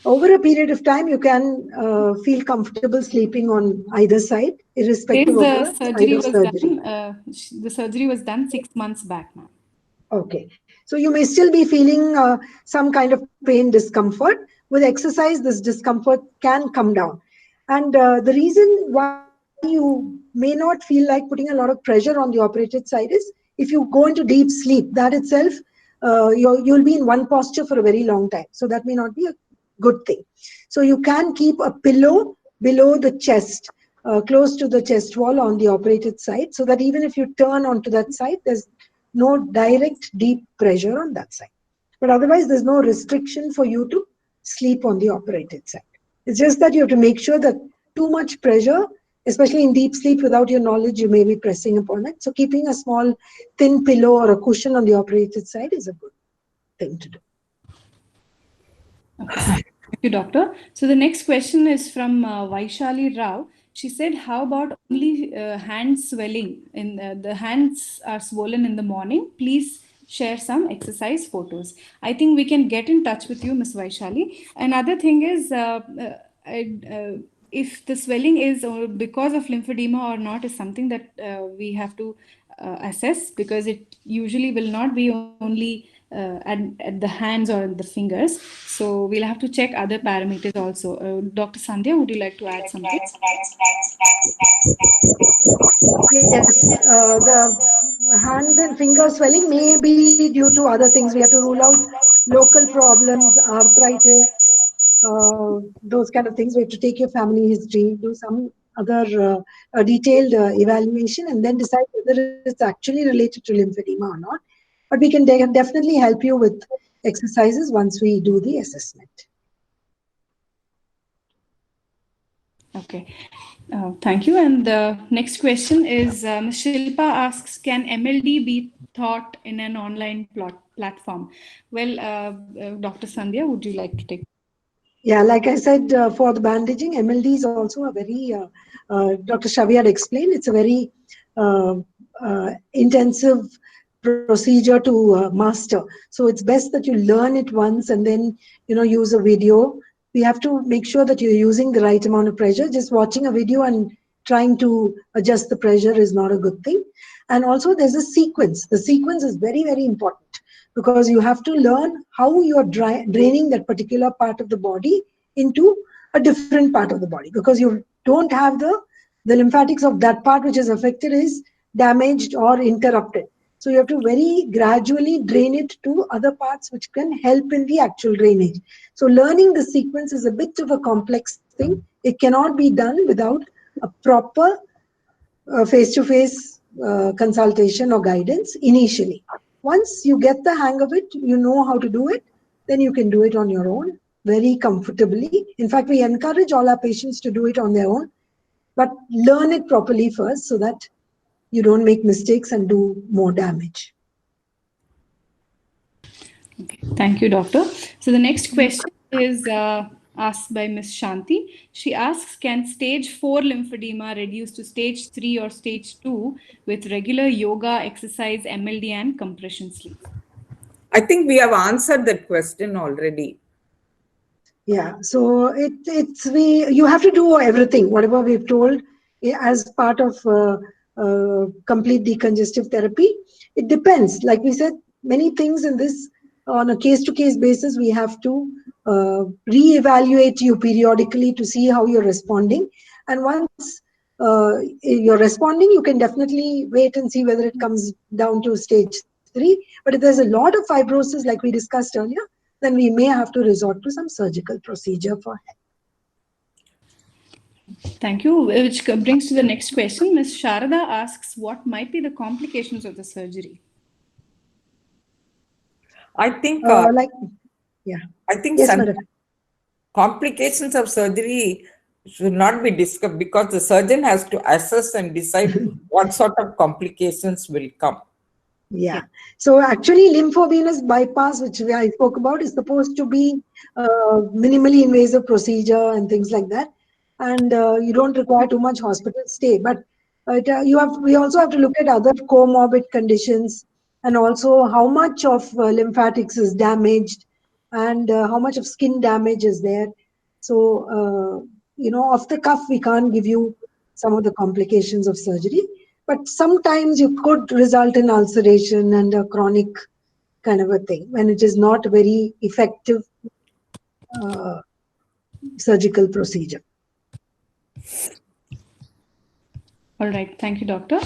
S2: Over a period of time, you can feel comfortable sleeping on either side, irrespective of the side of surgery.
S1: The surgery was done 6 months back now.
S2: Okay. So you may still be feeling some kind of pain, discomfort. With exercise, this discomfort can come down. And the reason why you may not feel like putting a lot of pressure on the operated side is if you go into deep sleep, that itself you'll be in one posture for a very long time. So that may not be a good thing. So you can keep a pillow below the chest, close to the chest wall on the operated side, so that even if you turn onto that side, there's no direct deep pressure on that side. But otherwise, there's no restriction for you to sleep on the operated side. It's just that you have to make sure that too much pressure, especially in deep sleep, without your knowledge, you may be pressing upon it. So keeping a small thin pillow or a cushion on the operated side is a good thing to do.
S1: Okay. Thank you, doctor. So the next question is from Vaishali Rao. She said, how about only hand swelling? The hands are swollen in the morning. Please share some exercise photos. I think we can get in touch with you, Ms. Vaishali. Another thing is, if the swelling is because of lymphedema or not is something that we have to assess, because it usually will not be only at the hands or the fingers. So we'll have to check other parameters also. Dr. Sandhya, would you like to add something?
S2: Yes, the hands and finger swelling may be due to other things. We have to rule out local problems, arthritis, those kind of things. We have to take your family history, do some other detailed evaluation, and then decide whether it's actually related to lymphedema or not. But we can definitely help you with exercises once we do the assessment.
S1: Okay. Thank you. And the next question is, Ms. Shilpa asks, can MLD be taught in an online platform? Well, Dr. Sandhya, would you like to take?
S2: Yeah, like I said, for the bandaging, MLD is also a very, Dr. Shravya had explained, it's a very intensive procedure to master. So it's best that you learn it once and then, use a video. We have to make sure that you're using the right amount of pressure. Just watching a video and trying to adjust the pressure is not a good thing. And also there's a sequence. The sequence is very, very important, because you have to learn how you're draining that particular part of the body into a different part of the body, because you don't have the lymphatics of that part which is affected is damaged or interrupted. So you have to very gradually drain it to other parts which can help in the actual drainage. So learning the sequence is a bit of a complex thing. It cannot be done without a proper face-to-face consultation or guidance initially. Once you get the hang of it, you know how to do it, then you can do it on your own very comfortably. In fact, we encourage all our patients to do it on their own, but learn it properly first so that you don't make mistakes and do more damage.
S1: Okay. Thank you, doctor. So the next question is asked by Ms. Shanti. She asks, can stage 4 lymphedema reduce to stage 3 or stage 2 with regular yoga, exercise, MLD and compression sleep?
S5: I think we have answered that question already.
S2: Yeah, so you have to do everything, whatever we've told as part of complete decongestive therapy. It depends. Like we said, many things in this, on a case-to-case basis, we have to re-evaluate you periodically to see how you're responding. And once you're responding, you can definitely wait and see whether it comes down to stage 3. But if there's a lot of fibrosis, like we discussed earlier, then we may have to resort to some surgical procedure for help.
S1: Thank you. Which brings to the next question. Ms. Sharada asks, what might be the complications of the surgery?
S5: I think,
S2: yeah.
S5: I think
S2: yes,
S5: some complications of surgery should not be discussed, because the surgeon has to assess and decide what sort of complications will come.
S2: Yeah. So actually, lymphovenous bypass, which I spoke about, is supposed to be a minimally invasive procedure and things like that, and you don't require too much hospital stay. But we also have to look at other comorbid conditions, and also how much of lymphatics is damaged, and how much of skin damage is there. So off the cuff, we can't give you some of the complications of surgery. But sometimes you could result in ulceration and a chronic kind of a thing when it is not a very effective surgical procedure.
S1: All right, thank you, doctor.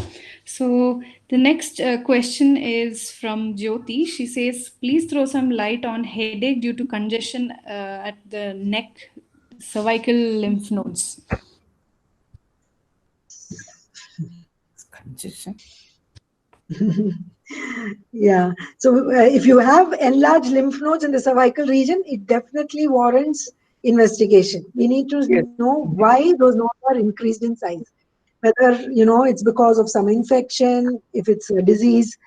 S1: So the next question is from Jyoti. She says, please throw some light on headache due to congestion at the neck, cervical lymph nodes.
S5: Congestion.
S2: Yeah. So if you have enlarged lymph nodes in the cervical region, it definitely warrants investigation. We need to know why those nodes are increased in size. Whether, it's because of some infection, if it's a disease,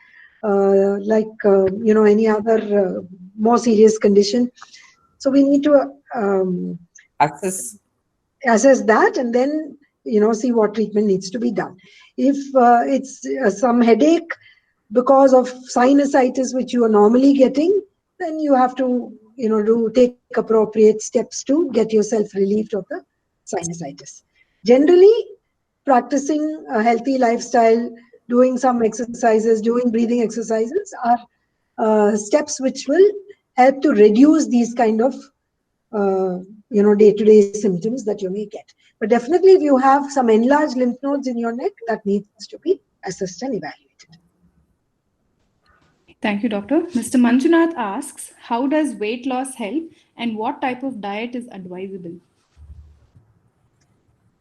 S2: any other more serious condition. So we need to assess that, and then, see what treatment needs to be done. If it's some headache because of sinusitis, which you are normally getting, then you have to, take appropriate steps to get yourself relieved of the sinusitis. Generally, practicing a healthy lifestyle, doing some exercises, doing breathing exercises are steps which will help to reduce these kind of day-to-day symptoms that you may get. But definitely, if you have some enlarged lymph nodes in your neck, that needs to be assessed and evaluated.
S1: Thank you, doctor. Mr. Manjunath asks, how does weight loss help and what type of diet is advisable?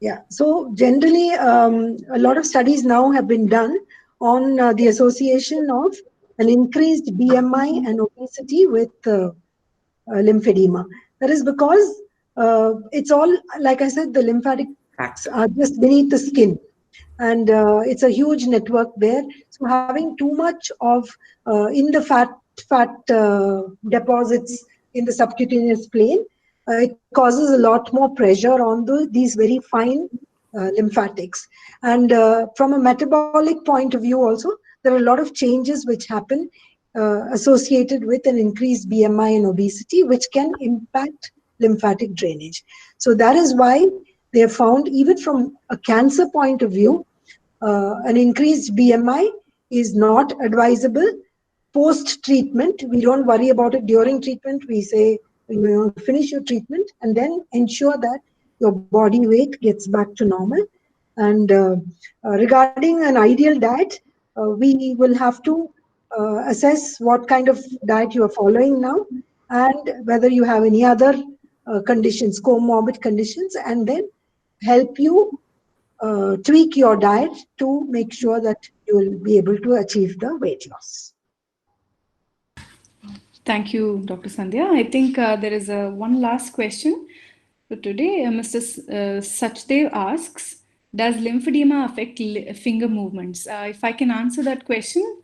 S2: Yeah, so generally, a lot of studies now have been done on the association of an increased BMI and obesity with lymphedema. That is because it's all, like I said, the lymphatics are just beneath the skin. And it's a huge network there. So having too much of in the fat deposits in the subcutaneous plane, it causes a lot more pressure on these very fine lymphatics. And from a metabolic point of view also, there are a lot of changes which happen associated with an increased BMI and obesity, which can impact lymphatic drainage. So that is why they have found, even from a cancer point of view, an increased BMI is not advisable post-treatment. We don't worry about it during treatment. We say, finish your treatment and then ensure that your body weight gets back to normal. And regarding an ideal diet, we will have to assess what kind of diet you are following now and whether you have any other conditions, comorbid conditions, and then help you tweak your diet to make sure that you will be able to achieve the weight loss.
S1: Thank you, Dr. Sandhya. I think there is one last question for today. Mr. Sachdev asks, does lymphedema affect finger movements? If I can answer that question,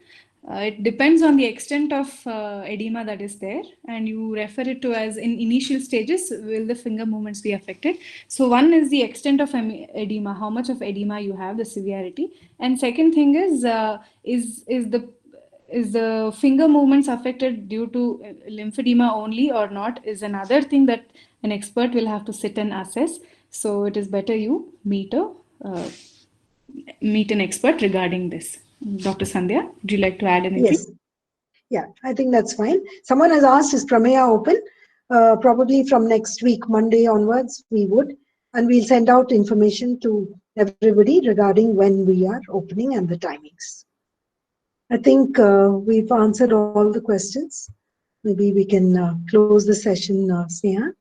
S1: it depends on the extent of edema that is there, and you refer it to as in initial stages, will the finger movements be affected? So one is the extent of edema, how much of edema you have, the severity, and second thing is the finger movements affected due to lymphedema only or not is another thing that an expert will have to sit and assess. So it is better you meet an expert regarding this. Dr. Sandhya, would you like to add anything?
S2: Yes. Yeah, I think that's fine. Someone has asked, is Prameya open? Probably from next week, Monday onwards, we would. And we'll send out information to everybody regarding when we are opening and the timings. I think we've answered all the questions. Maybe we can close the session, Sneha.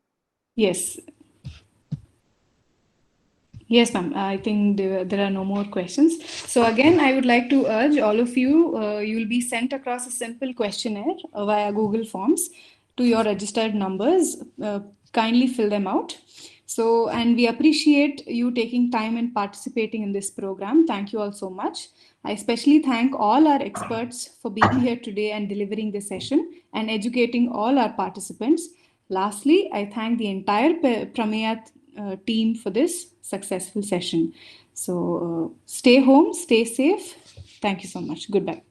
S1: Yes. Yes, ma'am. I think there are no more questions. So again, I would like to urge all of you, you will be sent across a simple questionnaire via Google Forms to your registered numbers. Kindly fill them out. So, and we appreciate you taking time and participating in this program. Thank you all so much. I especially thank all our experts for being here today and delivering this session and educating all our participants. Lastly, I thank the entire Prameya team for this successful session. So stay home, stay safe. Thank you so much. Goodbye.